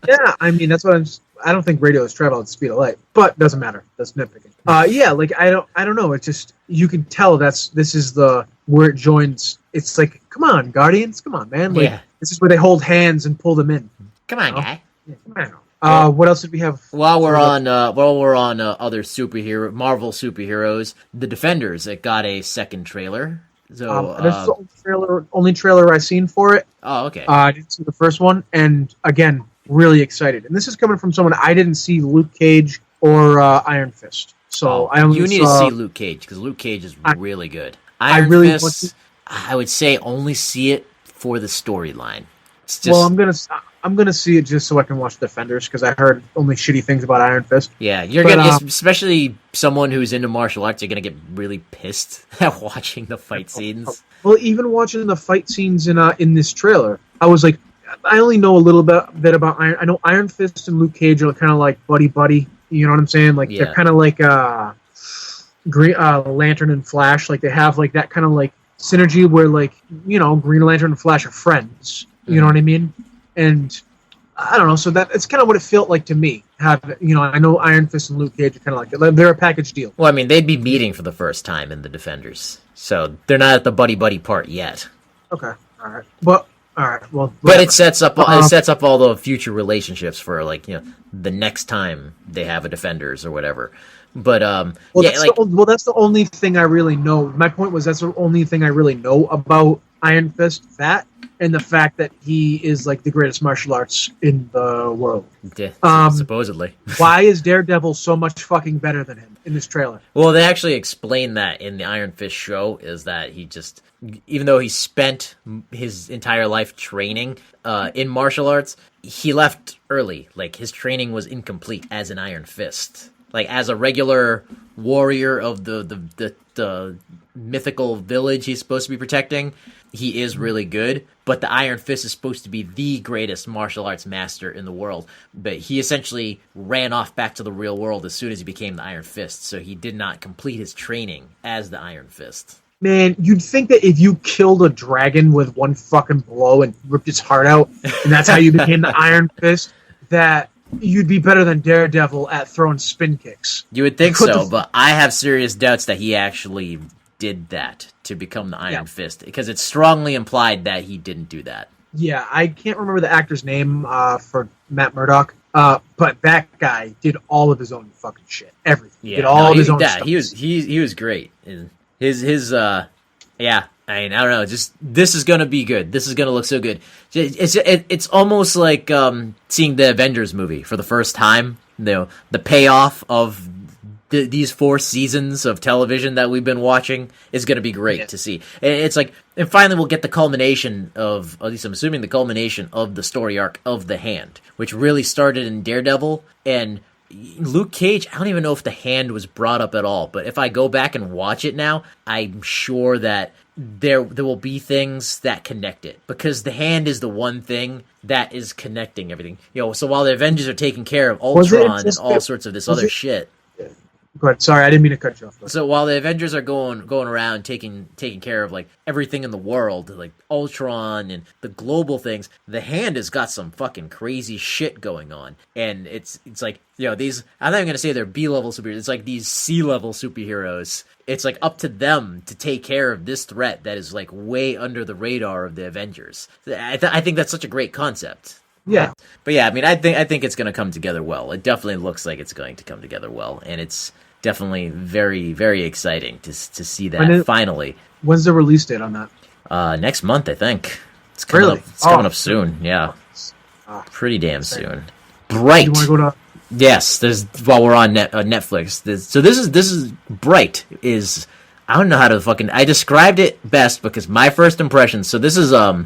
Yeah, I mean that's what I don't think radio has traveled at the speed of light, but doesn't matter. That's nitpicking. Yeah, like I don't know. It's just you can tell this is the where it joins. It's like, come on, Guardians, come on, man. Like, Yeah. This is where they hold hands and pull them in. Come on, guy. Yeah, come on. What else did we have? While we're on other Marvel superheroes, the Defenders, it got a second trailer. So This is the only trailer I've seen for it. oh, okay. I didn't see the first one, and again, really excited. And this is coming from someone I didn't see Luke Cage or Iron Fist. So I only you need saw, to see Luke Cage because Luke Cage is really good. I Iron really Fist, want to- I would say only see it for the storyline. It's just, I'm gonna see it just so I can watch Defenders because I heard only shitty things about Iron Fist. yeah, you're but, gonna, especially someone who's into martial arts, you're gonna get really pissed at watching the fight scenes. Well, even watching the fight scenes in this trailer, I was like, I only know a little bit about Iron. I know Iron Fist and Luke Cage are kind of like buddy. You know what I'm saying? Like Yeah. they're kind of like Green Lantern and Flash. Like they have like that kind of like synergy where like Green Lantern and Flash are friends. You know what I mean? And I don't know. So that it's kind of what it felt like to me. I know Iron Fist and Luke Cage are kind of like that. They're a package deal. Well, I mean, they'd be meeting for the first time in the Defenders, so they're not at the buddy part yet. Okay. All right. But all right. Well, But whatever. it sets up all the future relationships for like the next time they have a Defenders or whatever. But that's the only thing I really know. My point was that's the only thing I really know about Iron Fist. That and the fact that he is like the greatest martial arts in the world. supposedly. Why is Daredevil so much fucking better than him in this trailer? Well, they actually explain that in the Iron Fist show, is that he just, even though he spent his entire life training in martial arts, he left early. Like, his training was incomplete as an Iron Fist. Like, as a regular warrior of the mythical village he's supposed to be protecting, he is really good, but the Iron Fist is supposed to be the greatest martial arts master in the world. But he essentially ran off back to the real world as soon as he became the Iron Fist, so he did not complete his training as the Iron Fist. Man, you'd think that if you killed a dragon with one fucking blow and ripped its heart out, and that's how you became the Iron Fist, that you'd be better than Daredevil at throwing spin kicks. You would think so, but I have serious doubts that he actually did that to become the Iron Fist, because it's strongly implied that he didn't do that. Yeah, I can't remember the actor's name for Matt Murdock, but that guy did all of his own fucking shit. Everything. Yeah, did all of his own yeah, stuff. he was great. I mean, I don't know. Just this is gonna be good. This is gonna look so good. It's almost like seeing the Avengers movie for the first time. The payoff of these 4 seasons of television that we've been watching is gonna be great to see. It's like, and finally we'll get the culmination of, at least I'm assuming, the culmination of the story arc of the Hand, which really started in Daredevil. And Luke Cage, I don't even know if the Hand was brought up at all, but if I go back and watch it now, I'm sure that there will be things that connect it, because the hand is the one thing that is connecting everything. So while the Avengers are taking care of Ultron and all sorts of this other shit. Go ahead. Sorry, I didn't mean to cut you off. So while the Avengers are going around taking care of like everything in the world, like Ultron and the global things, the hand has got some fucking crazy shit going on, and it's like these. I'm not even gonna say they're B-level superheroes. It's like these C-level superheroes. It's like up to them to take care of this threat that is like way under the radar of the Avengers. I think that's such a great concept. Yeah, but yeah, I mean, I think it's going to come together well. It definitely looks like it's going to come together well, and it's definitely very, very exciting to see that finally. When's the release date on that? Next month, I think. It's coming up. It's coming up soon. Yeah, pretty damn soon. Bright. You want to go to? Yes, while we're on Netflix. This is Bright is. I don't know how to I described it best because my first impression. So this is a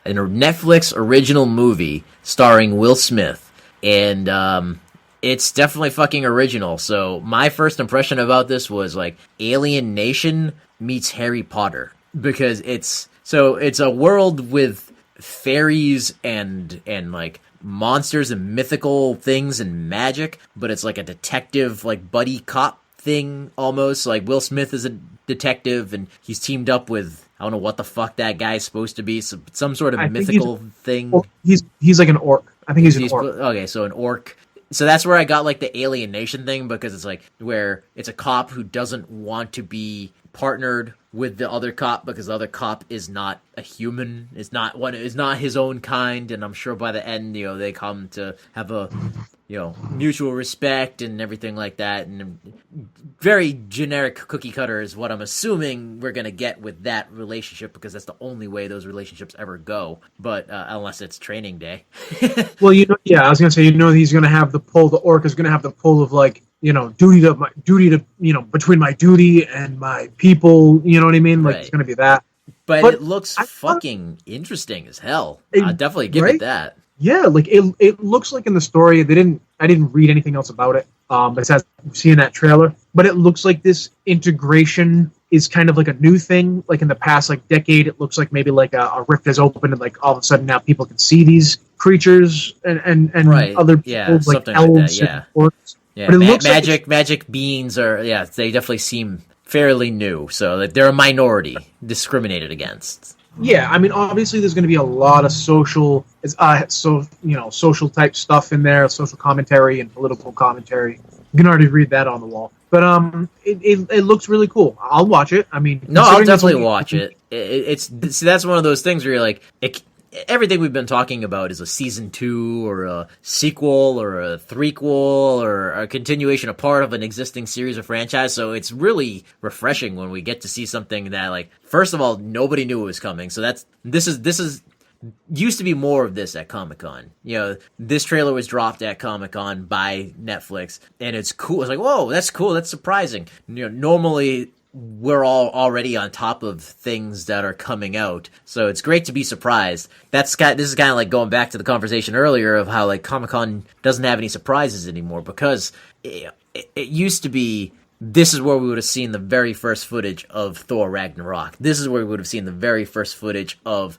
Netflix original movie starring Will Smith, and it's definitely fucking original. So my first impression about this was like Alien Nation meets Harry Potter, because it's a world with fairies and like monsters and mythical things and magic, but it's like a detective, like buddy cop thing almost. Like Will Smith is a detective and he's teamed up with, I don't know what the fuck that guy's supposed to be, some sort of mythical thing. Well, he's like an orc. I think he's an orc. Okay, so an orc. So that's where I got like the Alien Nation thing, because it's like where it's a cop who doesn't want to be partnered with the other cop because the other cop is not a human, is not his own kind, and I'm sure by the end, they come to have a mutual respect and everything like that, and very generic cookie cutter is what I'm assuming we're gonna get with that relationship, because that's the only way those relationships ever go. But unless it's Training Day. Well, I was gonna say, he's gonna have the pull. The orc is gonna have the pull of like, duty to between my duty and my people. You know what I mean? Like, right. It's gonna be that. But it looks fucking interesting as hell. I'll definitely give it that. Yeah, like it looks like in the story, I didn't read anything else about it, besides seeing that trailer, but it looks like this integration is kind of like a new thing. Like in the past like decade, it looks like maybe like a rift has opened and like all of a sudden now people can see these creatures and right. Other people, like elves and orcs. Yeah, but it looks magic beings they definitely seem fairly new, so that they're a minority discriminated against. Yeah, I mean, obviously there's going to be a lot of social type stuff in there, social commentary and political commentary. You can already read that on the wall. But it looks really cool. I'll watch it. I mean, no, I'll definitely watch it. That's one of those things where you're like, everything we've been talking about is a season 2 or a sequel or a threequel or a continuation, a part of an existing series or franchise. So it's really refreshing when we get to see something that, like, first of all, nobody knew it was coming. So this is used to be more of this at Comic-Con. This trailer was dropped at Comic-Con by Netflix, and it's cool. It's like, whoa, that's cool. That's surprising. Normally we're all already on top of things that are coming out, so it's great to be surprised. This is kind of like going back to the conversation earlier of how like Comic-Con doesn't have any surprises anymore, because it used to be, this is where we would have seen the very first footage of Thor Ragnarok. This is where we would have seen the very first footage of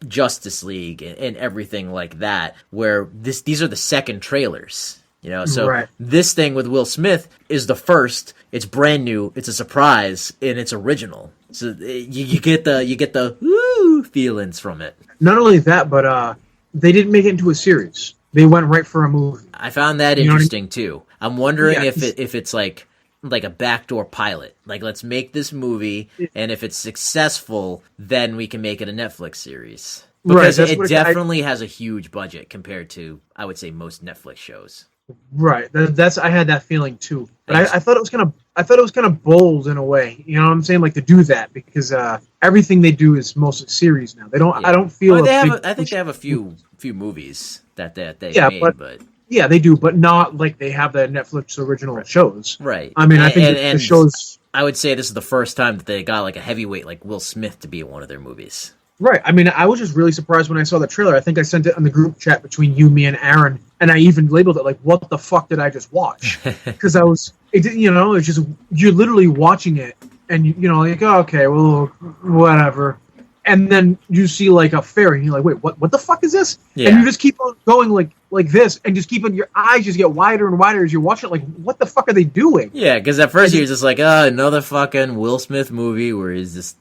Justice League and everything like that, where these are the second trailers. So right. This thing with Will Smith is the first. It's brand new. It's a surprise, and it's original. So you get the woo feelings from it. Not only that, but they didn't make it into a series. They went right for a movie. I found that interesting too. I'm wondering if it's like a backdoor pilot. Like, let's make this movie, and if it's successful, then we can make it a Netflix series. Because it definitely has a huge budget compared to, I would say, most Netflix shows. Right. I had that feeling too. But I thought it was kind of bold in a way. You know what I'm saying? Like, to do that, because everything they do is mostly series now. They don't. Yeah. I don't feel. Well, I think they have a few movies that they made, but. Yeah, they do, but not like they have the Netflix original shows. Right. I mean, I think the shows. I would say this is the first time that they got like a heavyweight like Will Smith to be in one of their movies. Right. I mean, I was just really surprised when I saw the trailer. I think I sent it on the group chat between you, me, and Aaron, and I even labeled it like, "What the fuck did I just watch?" Because it's just, you're literally watching it and you know, like, oh, okay, well, whatever. And then you see like a fairy, and you're like, wait, what the fuck is this? Yeah. And you just keep on going like this, and just keep on, your eyes just get wider and wider as you're watching it. Like, what the fuck are they doing? Yeah, because at first you're just like, another fucking Will Smith movie where he's just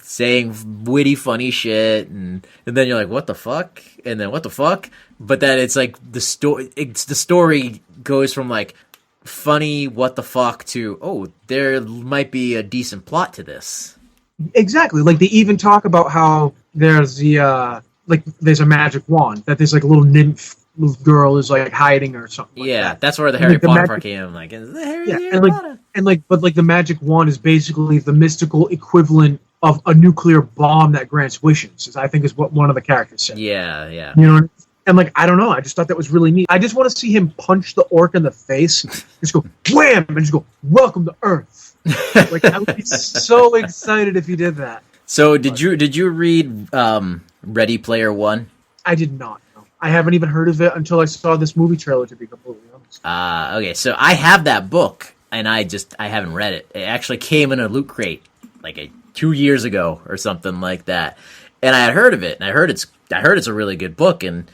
saying witty, funny shit, and then you're like, what the fuck? And then what the fuck? But then it's like the story goes from like funny what the fuck to, oh, there might be a decent plot to this. Exactly. Like, they even talk about how there's there's a magic wand that there's like a little nymph little girl is like hiding or something. Like that. That's where the Harry Potter part came. I'm like, is the Harry Potter? But the magic wand is basically the mystical equivalent of a nuclear bomb that grants wishes. I think is what one of the characters said. Yeah. You know. And like, I don't know, I just thought that was really neat. I just want to see him punch the orc in the face, just go wham, and just go, welcome to Earth. Like, I would be so excited if he did that. So did you read Ready Player One? I did not. No. I haven't even heard of it until I saw this movie trailer, to be completely honest. Okay, so I have that book, and I haven't read it. It actually came in a loot crate like 2 years ago or something like that, and I had heard of it, and I heard it's a really good book, and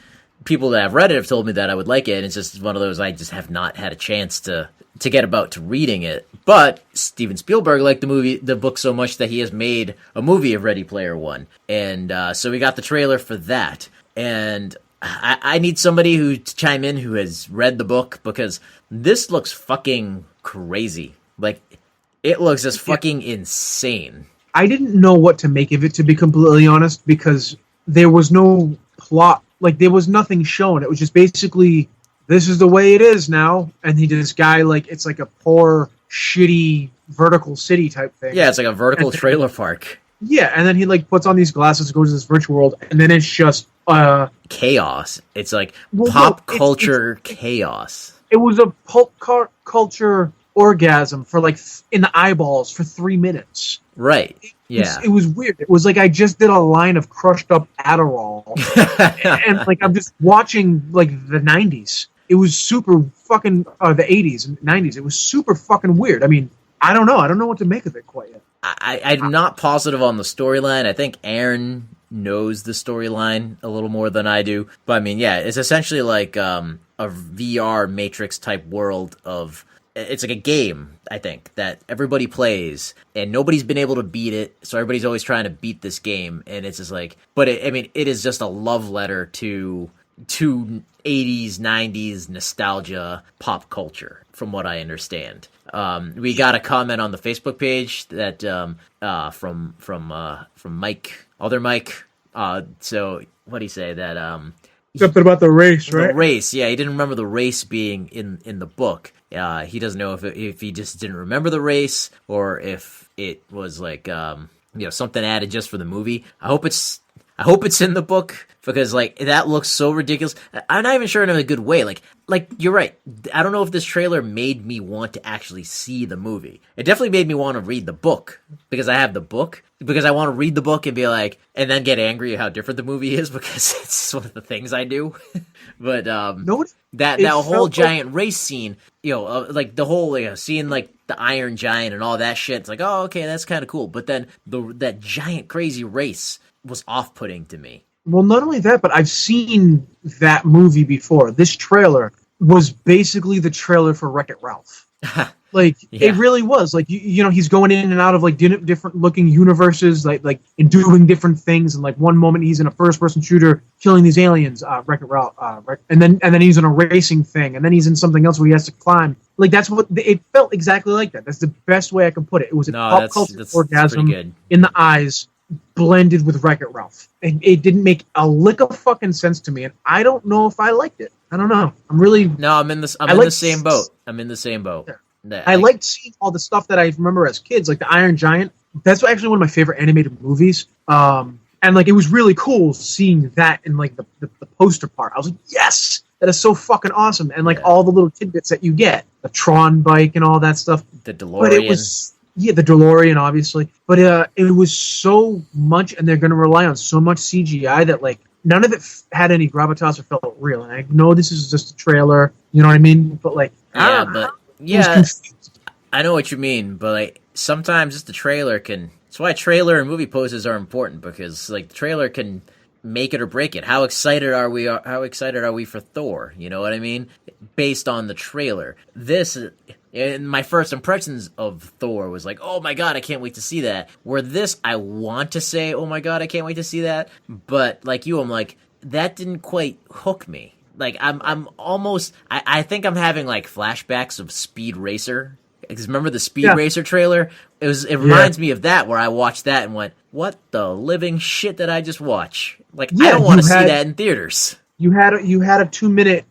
people that have read it have told me that I would like it, and it's just one of those I just have not had a chance to get about to reading it. But Steven Spielberg liked the book so much that he has made a movie of Ready Player One, and so we got the trailer for that. And I need somebody to chime in who has read the book, because this looks fucking crazy. Like, it looks just fucking insane. I didn't know what to make of it, to be completely honest, because there was no plot. Like, there was nothing shown. It was just basically, this is the way it is now. And this guy, like, it's like a poor, shitty, vertical city type thing. Yeah, it's like a vertical trailer park. Yeah, and then he, like, puts on these glasses, goes to this virtual world, and then it's just chaos. It's like pop culture chaos. It was a pulp culture orgasm for, like, in the eyeballs for 3 minutes. Right. Yeah. It was weird. It was like I just did a line of crushed up Adderall. And like, I'm just watching like the 90s. It was super fucking, the 80s and 90s. It was super fucking weird. I mean, I don't know. I don't know what to make of it quite yet. I'm not positive on the storyline. I think Aaron knows the storyline a little more than I do. But I mean, yeah, it's essentially like a VR Matrix type world of... It's like a game, I think, that everybody plays, and nobody's been able to beat it, so everybody's always trying to beat this game, and it's just like... But, it is just a love letter to 80s, 90s nostalgia pop culture, from what I understand. We got a comment on the Facebook page that from Mike, other Mike. So, what do you say? That... Something about the race, right? The race, yeah. He didn't remember the race being in the book. He doesn't know if he just didn't remember the race, or if it was like something added just for the movie. I hope it's in the book, because like that looks so ridiculous. I'm not even sure in a good way. Like you're right. I don't know if this trailer made me want to actually see the movie. It definitely made me want to read the book, because I have the book. Because I want to read the book and be like, and then get angry at how different the movie is, because it's one of the things I do. But that whole giant race scene, like the whole seeing like the Iron Giant and all that shit. It's like, oh, okay, that's kind of cool. But then that giant crazy race was off-putting to me. Well, not only that, but I've seen that movie before. This trailer was basically the trailer for Wreck-It Ralph. Like, yeah. It really was. Like, he's going in and out of, like, different looking universes, like, and doing different things. And, like, one moment he's in a first-person shooter killing these aliens, Wreck-It Ralph, and then he's in a racing thing, and then he's in something else where he has to climb. Like, that's what... It felt exactly like that. That's the best way I can put it. It was a pop culture orgasm in the eyes, blended with Wreck-It Ralph. It didn't make a lick of fucking sense to me, and I don't know if I liked it. I don't know. I'm in the same boat. I'm in the same boat. Yeah. I liked seeing all the stuff that I remember as kids, like the Iron Giant. That's actually one of my favorite animated movies. And like, it was really cool seeing that in like the poster part. I was like, yes, that is so fucking awesome. And like all the little tidbits that you get, the Tron bike and all that stuff. The DeLorean. But it was, the DeLorean, obviously. But it was so much, and they're going to rely on so much CGI that like none of it had any gravitas or felt real. And I know this is just a trailer, you know what I mean? But like, I know what you mean, but like, sometimes just the trailer can. That's why trailer and movie posters are important, because like the trailer can make it or break it. How excited are we? How excited are we for Thor? You know what I mean? Based on the trailer. This, and my first impressions of Thor was like, oh my god, I can't wait to see that. Where this, I want to say, oh my god, I can't wait to see that. But like you, I'm like, that didn't quite hook me. Like I'm almost, I think I'm having like flashbacks of Speed Racer. Because remember the Speed Racer trailer? It reminds me of that, where I watched that and went, what the living shit did I just watch? Like, I don't want to see that in theaters. You had a 2-minute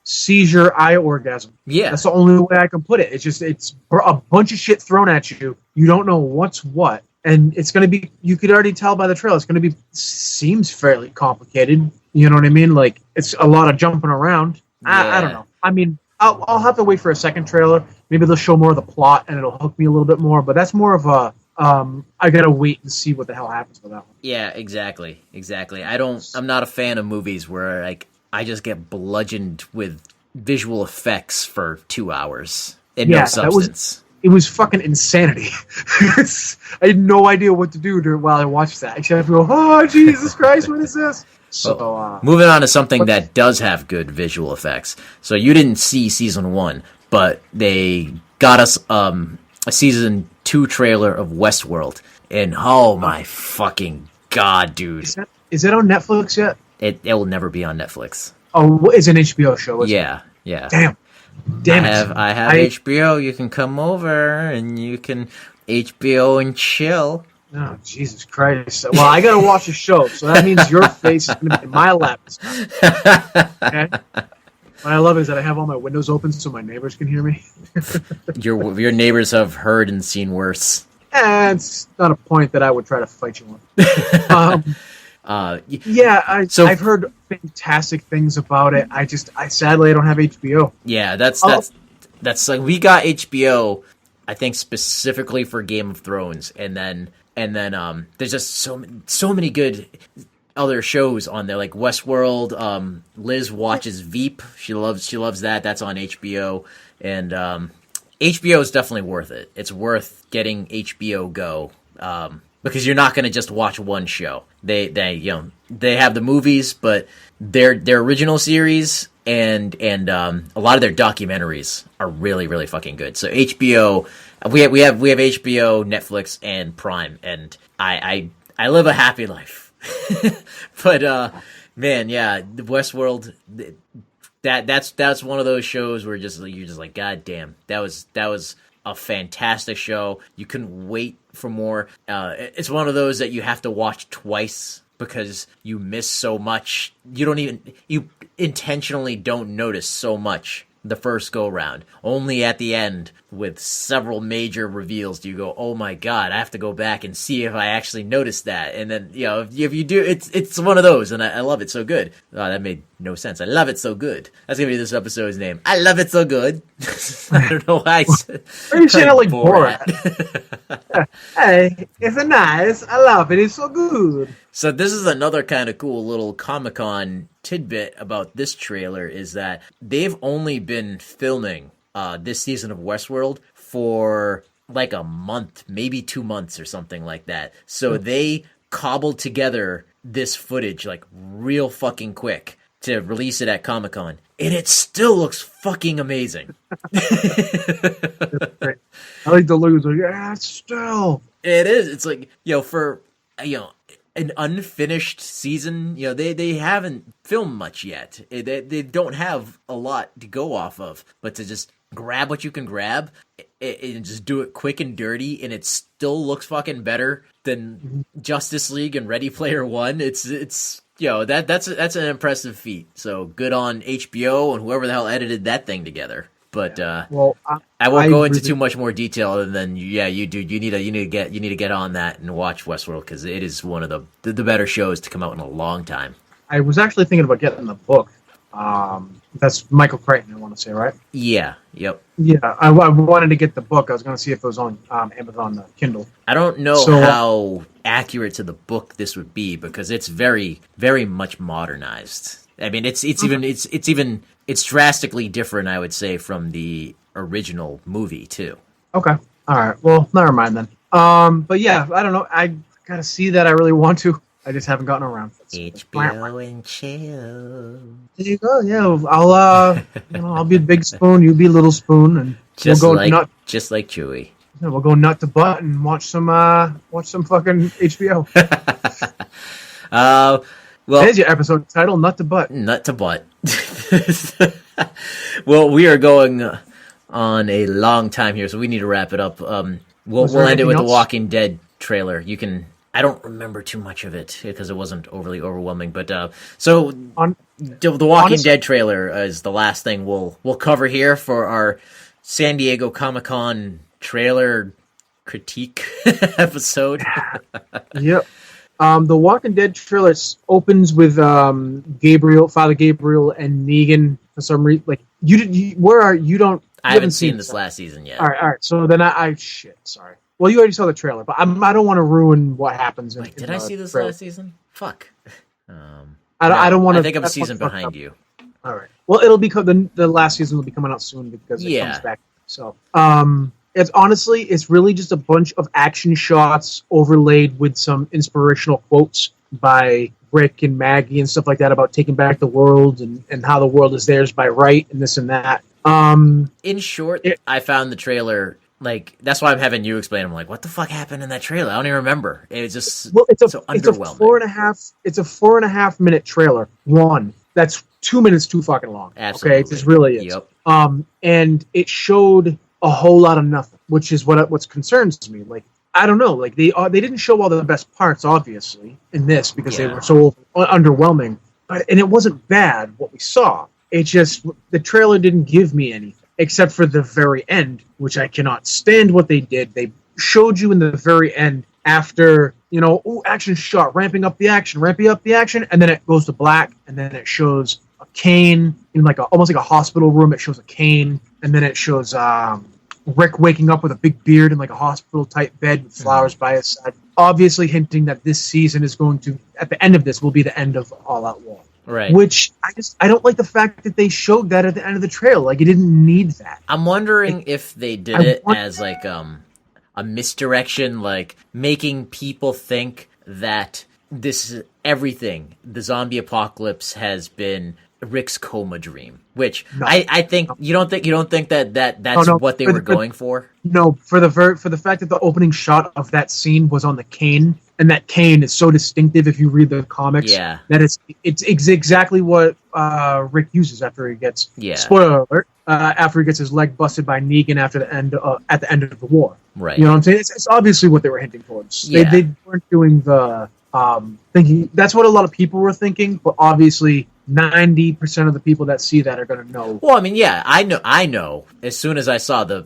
seizure eye orgasm. Yeah. That's the only way I can put it. It's a bunch of shit thrown at you. You don't know what's what. And it's going to be, you could already tell by the trailer, it's going to be, seems fairly complicated. You know what I mean? Like, it's a lot of jumping around. I don't know. I mean, I'll have to wait for a second trailer. Maybe they'll show more of the plot and it'll hook me a little bit more. But that's more of a, I gotta wait and see what the hell happens with that one. Yeah, exactly. I'm not a fan of movies where like I just get bludgeoned with visual effects for 2 hours and no substance. It was fucking insanity. I had no idea what to do while I watched that. I just have to go, oh, Jesus Christ, what is this? So, moving on to something that does have good visual effects. So you didn't see season 1, but they got us a season 2 trailer of Westworld. And oh my fucking god, dude. Is it on Netflix yet? It will never be on Netflix. Oh, it's an HBO show, isn't it? Yeah. Damn I have HBO. You can come over and you can HBO and chill. Oh, Jesus Christ. Well, I gotta watch a show, so that means your face is gonna be in my lap. Okay? What I love is that I have all my windows open so my neighbors can hear me. Your neighbors have heard and seen worse. It's not a point that I would try to fight you on. I've heard fantastic things about it. I sadly I don't have HBO. Yeah, that's like, we got HBO, I think specifically for Game of Thrones, and then there's just so many good other shows on there, like Westworld. Liz watches Veep. She loves that. That's on HBO, and HBO is definitely worth it. It's worth getting HBO Go, because you're not going to just watch one show. They have the movies, but their original series and a lot of their documentaries are really, really fucking good. So HBO, we have HBO, Netflix, and Prime, and I live a happy life. But man, yeah, the Westworld, that's one of those shows where you're just like, god damn, that was a fantastic show. You couldn't wait for more. It's one of those that you have to watch twice because you miss so much. You intentionally don't notice so much the first go round. Only at the end, with several major reveals, do you go, oh my god, I have to go back and see if I actually noticed that. And then, if you do, it's one of those, and I love it so good. Oh, that made no sense. I love it so good. That's gonna be this episode's name. I love it so good. I don't know why I said. Are you saying it like Borat? Hey, it's nice. I love it. It's so good. So this is another kind of cool little Comic-Con tidbit about this trailer, is that they've only been filming this season of Westworld for like a month, maybe 2 months or something like that. So they cobbled together this footage like real fucking quick to release it at Comic-Con, and it still looks fucking amazing. I like the look. It's like, yeah, it's still. It is. It's like, for an unfinished season, they haven't filmed much yet. They don't have a lot to go off of, but to just grab what you can grab and just do it quick and dirty, and it still looks fucking better than Justice League and Ready Player One. It's that's an impressive feat. So good on HBO and whoever the hell edited that thing together. But I won't go into too much more detail other than you need to get on that and watch Westworld, because it is one of the better shows to come out in a long time. I was actually thinking about getting the book. That's Michael Crichton, I want to say, right? Yeah. Yep. Yeah, I wanted to get the book. I was going to see if it was on Amazon Kindle. I don't know how accurate to the book this would be, because it's very, very much modernized. I mean, it's drastically different, I would say, from the original movie too. Okay. All right. Well, never mind then. But yeah, I don't know. I gotta see that. I really want to. I just haven't gotten around. HBO and chill. There you go. Yeah, I'll be Big Spoon, you be Little Spoon, and Just we'll go like just like Chewy. we'll go nut to butt and watch some fucking HBO. Well, There's your episode title, Nut to Butt. nut to butt. Well, we are going on a long time here, so we need to wrap it up. We'll end it with the Walking Dead trailer. You can. I don't remember too much of it because it wasn't overly overwhelming. But the Walking Dead trailer is the last thing we'll cover here for our San Diego Comic-Con trailer critique episode. Yep. The Walking Dead trailer opens with Father Gabriel, and Negan for some reason. Like I haven't seen this last season yet. All right. So then sorry. Well, you already saw the trailer, but I don't want to ruin what happens. Did I see this last season? Fuck. I don't want to. I think I'm a season behind you. All right. Well, it'll be the last season will be coming out soon because it comes back. So, it's really just a bunch of action shots overlaid with some inspirational quotes by Rick and Maggie and stuff like that about taking back the world and how the world is theirs by right and this and that. In short, I found the trailer. Like, that's why I'm having you explain. I'm like, what the fuck happened in that trailer? I don't even remember. It's just so underwhelming. It's a 4.5 minute trailer. That's 2 minutes too fucking long. Absolutely. Okay, it just really is. Yep. And it showed a whole lot of nothing, which is what concerns me. Like, I don't know. Like, they didn't show all the best parts, obviously, in this because they were so underwhelming. And it wasn't bad what we saw. It just the trailer didn't give me anything. Except for the very end, which I cannot stand what they did. They showed you in the very end after, action shot, ramping up the action, and then it goes to black, and then it shows a cane in almost like a hospital room. It shows a cane, and then it shows Rick waking up with a big beard in like a hospital-type bed with flowers by his side, obviously hinting that this season is going to, at the end of this, will be the end of All Out War. Right. Which I don't like the fact that they showed that at the end of the trailer. Like, it didn't need that. I'm wondering if they did it as like a misdirection, like making people think that this is everything. The zombie apocalypse has been Rick's coma dream. Which I think you don't think that's what they were going for. No, for the fact that the opening shot of that scene was on the cane. And that cane is so distinctive if you read the comics. Yeah. That it's exactly what Rick uses after he gets spoiler alert, after he gets his leg busted by Negan at the end of the war. Right. You know what I'm saying? It's obviously what they were hinting towards. Yeah. They weren't doing the thinking. That's what a lot of people were thinking, but obviously 90% of the people that see that are going to know. Well, I mean, yeah, I know. As soon as I saw the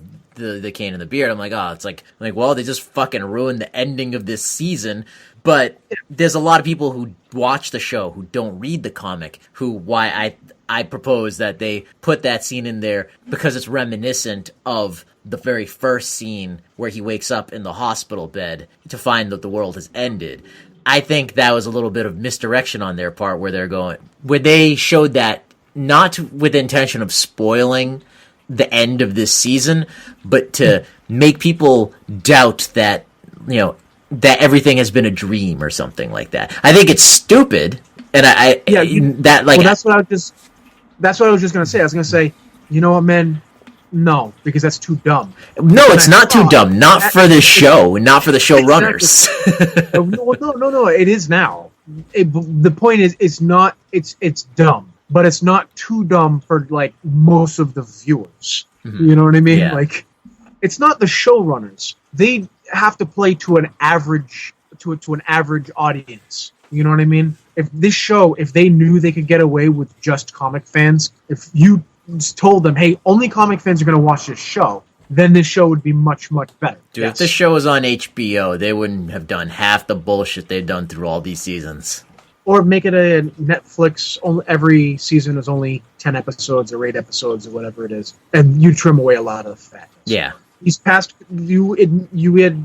cane and the beard, I'm like, oh, it's like, well, they just fucking ruined the ending of this season. But there's a lot of people who watch the show who don't read the comic, why I propose that they put that scene in there because it's reminiscent of the very first scene where he wakes up in the hospital bed to find that the world has ended. I think that was a little bit of misdirection on their part where they showed that not with the intention of spoiling the end of this season, but to make people doubt that, that everything has been a dream or something like that. I think it's stupid, and that's what I was just gonna say. I was gonna say, you know what, man? No, because that's too dumb. No, it's not too dumb. Not for the show, not for the showrunners. No, it is now. The point is, it's dumb. But it's not too dumb for like most of the viewers. Mm-hmm. You know what I mean? Yeah. Like, it's not the showrunners. They have to play to an average audience. You know what I mean? If they knew they could get away with just comic fans, if you told them, hey, only comic fans are going to watch this show, then this show would be much, much better. Dude, if this show was on HBO, they wouldn't have done half the bullshit they've done through all these seasons. Or make it a Netflix. Every season is only 10 episodes or 8 episodes or whatever it is, and you trim away a lot of the fat. Yeah. These past, you had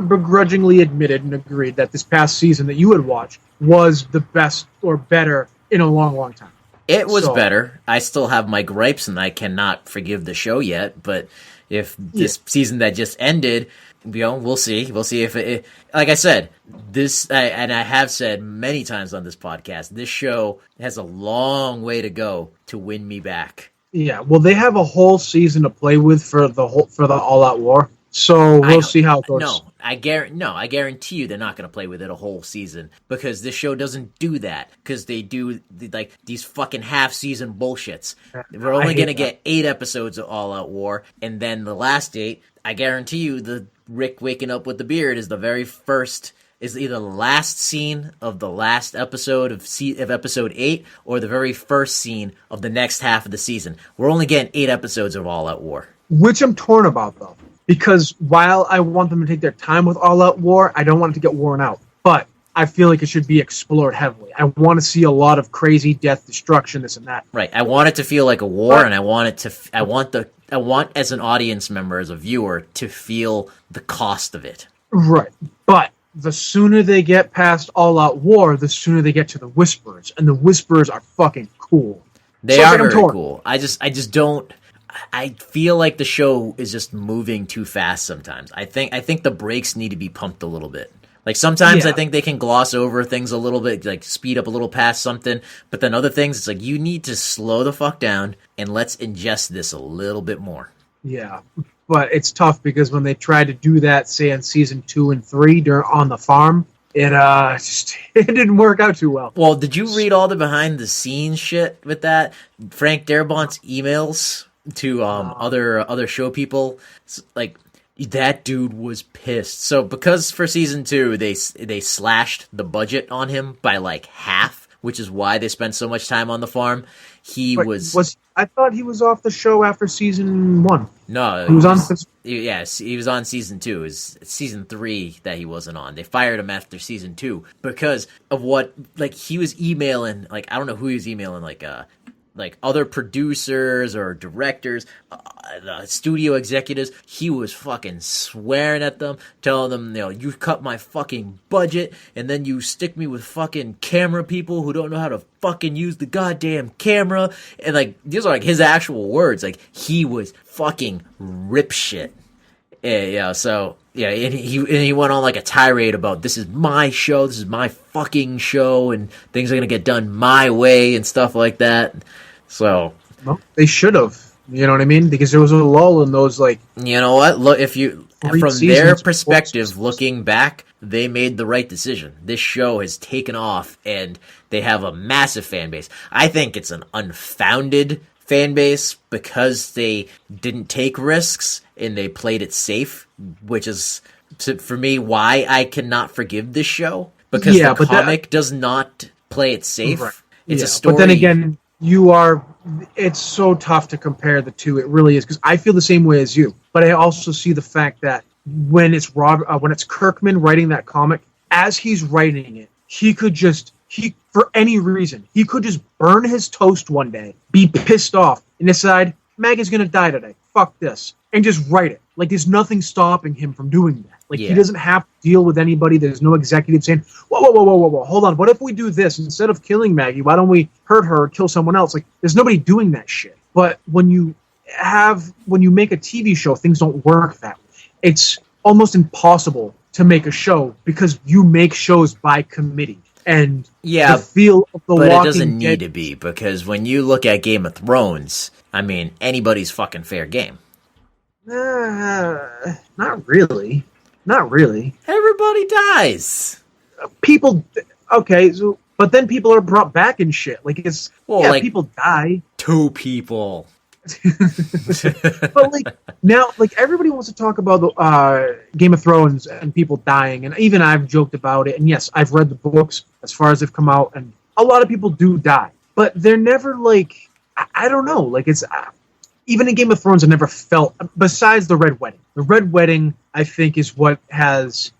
begrudgingly admitted and agreed that this past season that you had watched was the best or better in a long, long time. It was So- better. I still have my gripes, and I cannot forgive the show yet. But if this season that just ended, we'll see. We'll see if it like I said, and I have said many times on this podcast, this show has a long way to go to win me back. Yeah, well, they have a whole season to play with for the All Out War. So we'll see how it goes. I guarantee you they're not going to play with it a whole season, because this show doesn't do that, because they do like these fucking half-season bullshits. We're only going to get 8 episodes of All Out War, and then the last 8, I guarantee you the Rick waking up with the beard is either the last scene of the last episode of episode 8 or the very first scene of the next half of the season. We're only getting 8 episodes of All Out War. Which I'm torn about, though. Because while I want them to take their time with All Out War, I don't want it to get worn out. But I feel like it should be explored heavily. I want to see a lot of crazy death, destruction, this and that. Right. I want it to feel like a war, and I want as an audience member, as a viewer, to feel the cost of it. Right. But the sooner they get past All Out War, the sooner they get to the Whisperers. And the Whisperers are fucking cool. They are very cool. I just don't... I feel like the show is just moving too fast sometimes. I think the brakes need to be pumped a little bit. Like sometimes I think they can gloss over things a little bit, like speed up a little past something. But then other things, it's like you need to slow the fuck down and let's ingest this a little bit more. Yeah, but it's tough because when they tried to do that, say in season 2 and 3 on the farm, it didn't work out too well. Well, did you read all the behind the scenes shit with that? Frank Darabont's emails to other show people, like that dude was pissed. So because for season 2 they slashed the budget on him by like half, which is why they spent so much time on the farm. I thought he was off the show after season 1. No, he was on. Yes, he was on season 2. It's season 3 that he wasn't on. They fired him after season 2 because of what, like, he was emailing, like, I don't know who he was emailing, like other producers or directors, studio executives. He was fucking swearing at them, telling them, you cut my fucking budget, and then you stick me with fucking camera people who don't know how to fucking use the goddamn camera. And like, these are like his actual words. Like, he was fucking rip shit. And he went on like a tirade about, this is my show, this is my fucking show, and things are gonna get done my way and stuff like that. So, well, they should have. You know what I mean? Because there was a lull in those, like... You know what? Look, from their perspective, looking back, they made the right decision. This show has taken off, and they have a massive fan base. I think it's an unfounded fan base because they didn't take risks, and they played it safe, which is, for me, why I cannot forgive this show. Because the comic does not play it safe. Right. It's a story... But then again... it's so tough to compare the two. It really is, because I feel the same way as you. But I also see the fact that when it's Kirkman writing that comic, as he's writing it, for any reason, he could just burn his toast one day, be pissed off, and decide, Maggie's gonna die today. Fuck this. And just write it. Like, there's nothing stopping him from doing that. Like, he doesn't have to deal with anybody. There's no executive saying, whoa, hold on. What if we do this? Instead of killing Maggie, why don't we hurt her or kill someone else? Like, there's nobody doing that shit. But when you make a TV show, things don't work that way. It's almost impossible to make a show because you make shows by committee. And the feel of the Walking Dead... But it doesn't need to be, because when you look at Game of Thrones, I mean, anybody's fucking fair game. Not really. Not really. Everybody dies. People, okay, so, but then people are brought back and shit. Like, people die. 2 people. But like now, like everybody wants to talk about the Game of Thrones and people dying, and even I've joked about it. And yes, I've read the books as far as they've come out, and a lot of people do die, but they're never like, I don't know, like it's. Even in Game of Thrones, I never felt, besides the Red Wedding. The Red Wedding, I think, is what has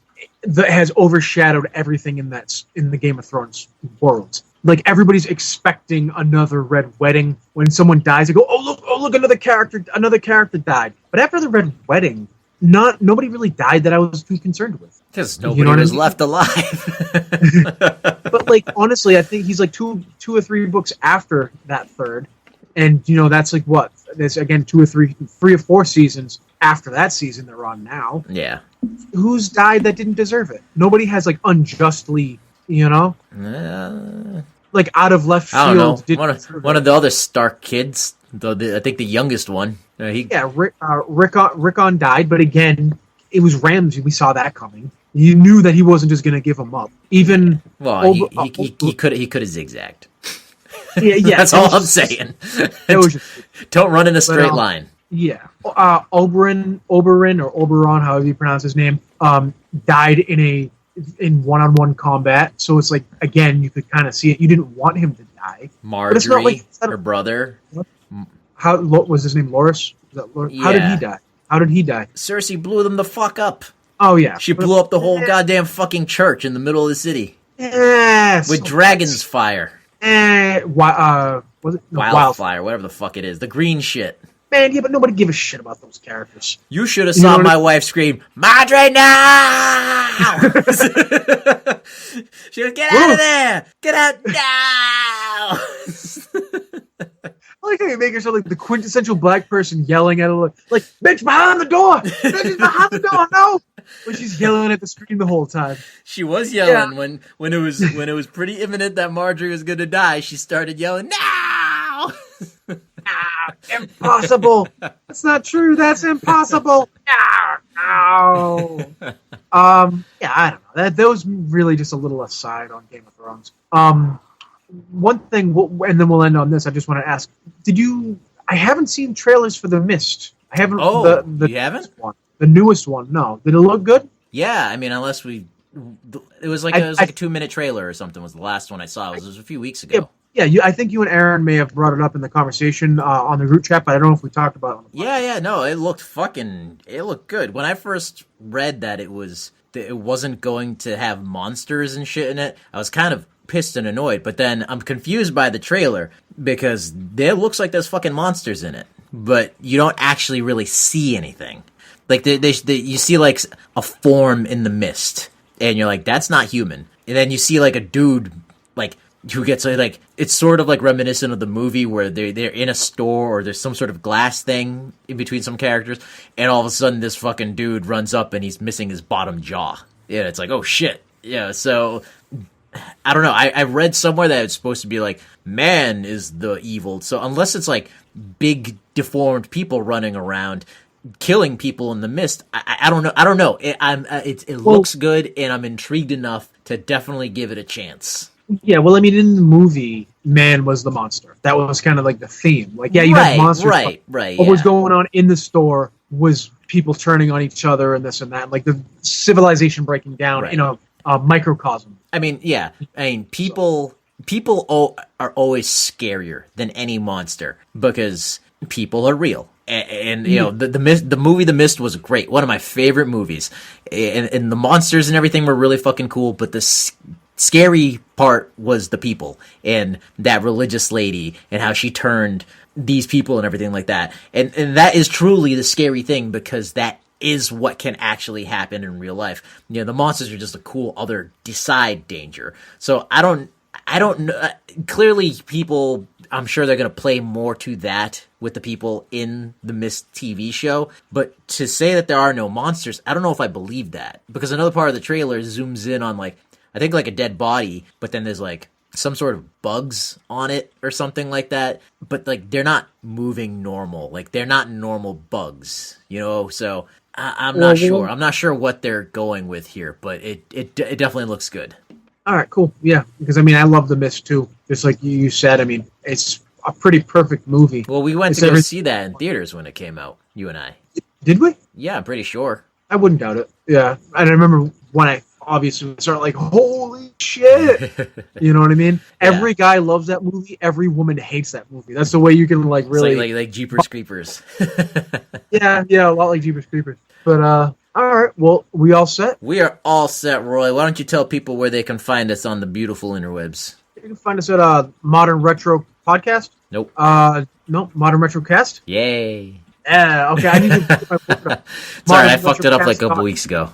overshadowed everything in the Game of Thrones world. Like, everybody's expecting another Red Wedding. When someone dies, they go, oh look, another character died. But after the Red Wedding, nobody really died that I was too concerned with. Because nobody was left alive. But like honestly, I think he's like two or three books after that third, and that's like what there's again three or four seasons after that season they're on now. Yeah. Who's died that didn't deserve it? Nobody has like unjustly, like out of left field. I don't know. One of the other Stark kids, though. I think the youngest one. Rickon died, but again, it was Ramsay. We saw that coming. You knew that he wasn't just going to give him up. Even he could have zigzagged. Yeah. That's all I'm saying. Don't run in a straight line. Yeah, Oberon, however you pronounce his name, died in one-on-one combat. So it's like again, you could kind of see it. You didn't want him to die. Marjorie, her brother. What was his name? Loris? How did he die? How did he die? Cersei blew them the fuck up. Oh yeah, she blew up the whole goddamn fucking church in the middle of the city. Yes, with dragon's fire. Was it wildfire? Whatever the fuck it is, the green shit. Man, yeah, but nobody give a shit about those characters. You should have saw my wife scream, "Madre, now!" She goes, "Get out of there! Get out now!" I like how you make yourself like the quintessential black person yelling at her, like, "Bitch, behind the door! Bitch, behind the door! No!" But she's yelling at the screen the whole time. She was yelling when it was pretty imminent that Marjorie was going to die. She started yelling, "No!" Impossible! That's not true. That's impossible. No. Yeah, I don't know. That was really just a little aside on Game of Thrones. One thing, and then we'll end on this. I just want to ask: I haven't seen trailers for The Mist. I haven't. Oh, you haven't? The newest one. No. Did it look good? Yeah, I mean, unless it was like a 2-minute trailer or something. Was the last one I saw. It was a few weeks ago. Yeah, I think you and Aaron may have brought it up in the conversation on the group chat, but I don't know if we talked about it. No, it looked good. When I first read that it wasn't going to have monsters and shit in it, I was kind of pissed and annoyed, but then I'm confused by the trailer because it looks like there's fucking monsters in it, but you don't actually really see anything. Like you see like a form in the mist, and you're like, that's not human. And then you see like a dude like who gets like, it's sort of like reminiscent of the movie where they're in a store or there's some sort of glass thing in between some characters, and all of a sudden this fucking dude runs up and he's missing his bottom jaw. Yeah, it's like, oh shit. Yeah, so I don't know. I read somewhere that it's supposed to be like man is the evil. So unless it's like big deformed people running around killing people in the mist, I don't know. I don't know. It looks good, and I'm intrigued enough to definitely give it a chance. Yeah, well, I mean, in the movie, man was the monster. That was kind of like the theme. Like, yeah, you have monsters. Right. What was going on in the store was people turning on each other and this and that, like the civilization breaking down in a microcosm. I mean, yeah. I mean, people are always scarier than any monster because people are real. And you know, the movie The Mist was great. One of my favorite movies. And the monsters and everything were really fucking cool, but the scary part was the people and that religious lady and how she turned these people and everything like that. And that is truly the scary thing because that is what can actually happen in real life. You know, the monsters are just a cool other side danger. So I don't know. Clearly people, I'm sure they're going to play more to that with the people in the Mist TV show. But to say that there are no monsters, I don't know if I believe that. Because another part of the trailer zooms in on like, I think like a dead body, but then there's like some sort of bugs on it or something like that. But like they're not moving normal. Like they're not normal bugs, you know? So I'm not sure. I'm not sure what they're going with here, but it definitely looks good. All right, cool. Yeah, because I mean, I love The Mist too. Just like you said, I mean, it's a pretty perfect movie. Well, we went to go see that in theaters when it came out, you and I. Did we? Yeah, I'm pretty sure. I wouldn't doubt it. Yeah, and I remember when I obviously started like, holy shit! You know what I mean? Yeah. Every guy loves that movie. Every woman hates that movie. That's the way you can like really like Jeepers Creepers. yeah, a lot like Jeepers Creepers. But all right, well, we all set? We are all set, Roy. Why don't you tell people where they can find us on the beautiful interwebs? You can find us at Modern Retro Podcast. Nope. Nope. Modern Retro Cast. Yay. Yeah. Okay. I need to put my book up. Sorry, I fucked it up like a couple weeks ago.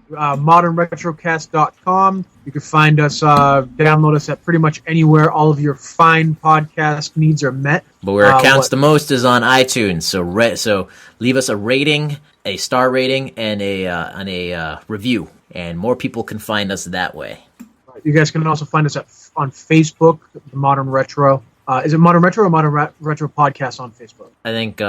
modernretrocast.com. You can find us, download us at pretty much anywhere. All of your fine podcast needs are met. But where it counts the most is on iTunes. So leave us a rating, a star rating, and a review, and more people can find us that way. You guys can also find us on Facebook, the Modern Retro. Is it Modern Retro or Modern Retro Podcast on Facebook? I think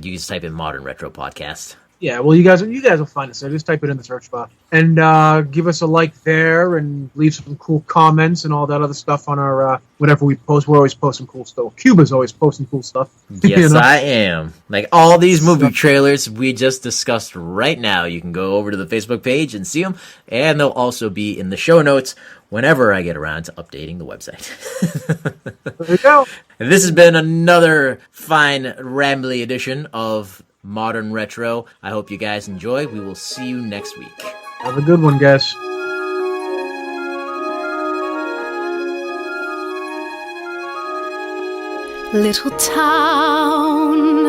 you just type in Modern Retro Podcast. Yeah, well, you guys will find us there. Just type it in the search bar and give us a like there, and leave some cool comments and all that other stuff on our whenever we post. We're always posting cool stuff. Cuba's always posting cool stuff. Yes, you know? I am. Like all these movie trailers we just discussed right now, you can go over to the Facebook page and see them, and they'll also be in the show notes whenever I get around to updating the website. There you go. And this has been another fine, rambly edition of Modern Retro. I hope you guys enjoy. We will see you next week. Have a good one, guys. Little town,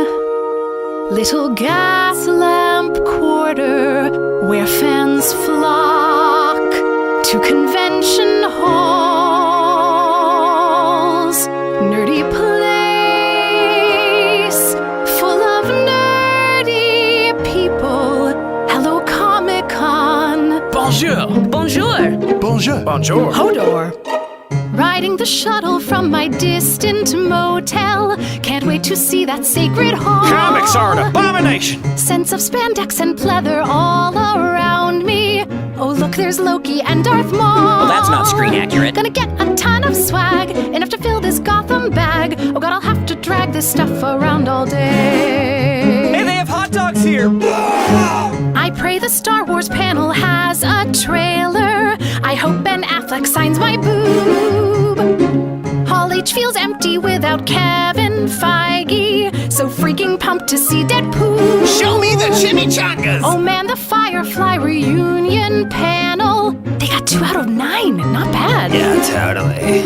little gas lamp quarter where fans flock to convention halls. Nerdy place full of nerdy people. Hello, Comic-Con. Bonjour. Bonjour. Bonjour. Bonjour. Hodor. Riding the shuttle from my distant motel. Can't wait to see that sacred hall. Comics are an abomination. Sense of spandex and pleather all around me. Oh, look, there's Loki and Darth Maul. Well, that's not screen accurate. Gonna get a ton of swag, enough to fill this Gotham bag. Oh God, I'll have to drag this stuff around all day. Hey, they have hot dogs here. I pray the Star Wars panel has a trailer. I hope Ben Affleck signs my boob. Hall H feels empty without Kevin Feige. So freaking pumped to see Deadpool. Show me the chimichangas. Oh man, the Firefly reunion panel. They got 2 out of 9. Not bad. Yeah, totally.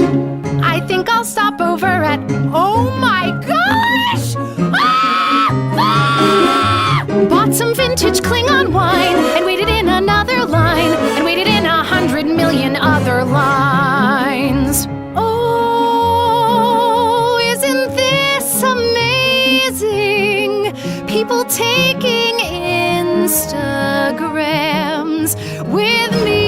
I think I'll stop over at... Oh my gosh! Bought some vintage Klingon wine and waited in another line and waited in 100 million other lines. Oh, isn't this amazing? People taking Instagrams with me.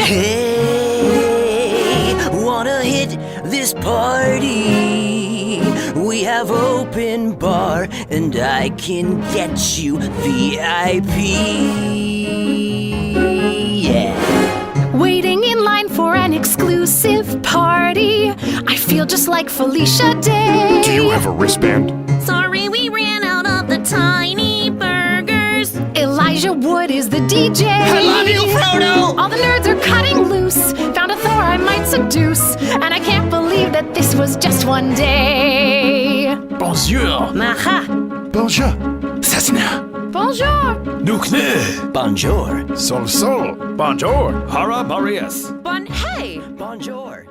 Hey, wanna hit this party? We have open bar and I can get you VIP. Yeah. Waiting in line for an exclusive party. I feel just like Felicia Day. Do you have a wristband? Sorry, we ran out of the tiny burgers. Elijah Wood is the DJ. I love you, Frodo! All the nerds are cutting loose. Found a Thor I might seduce. And I can't believe that this was just one day. Bonjour. Maha. Bonjour. Cessna. Bonjour. Nukne. Bonjour. Sol Sol. Bonjour. Hara Marias. Hey. Bonjour.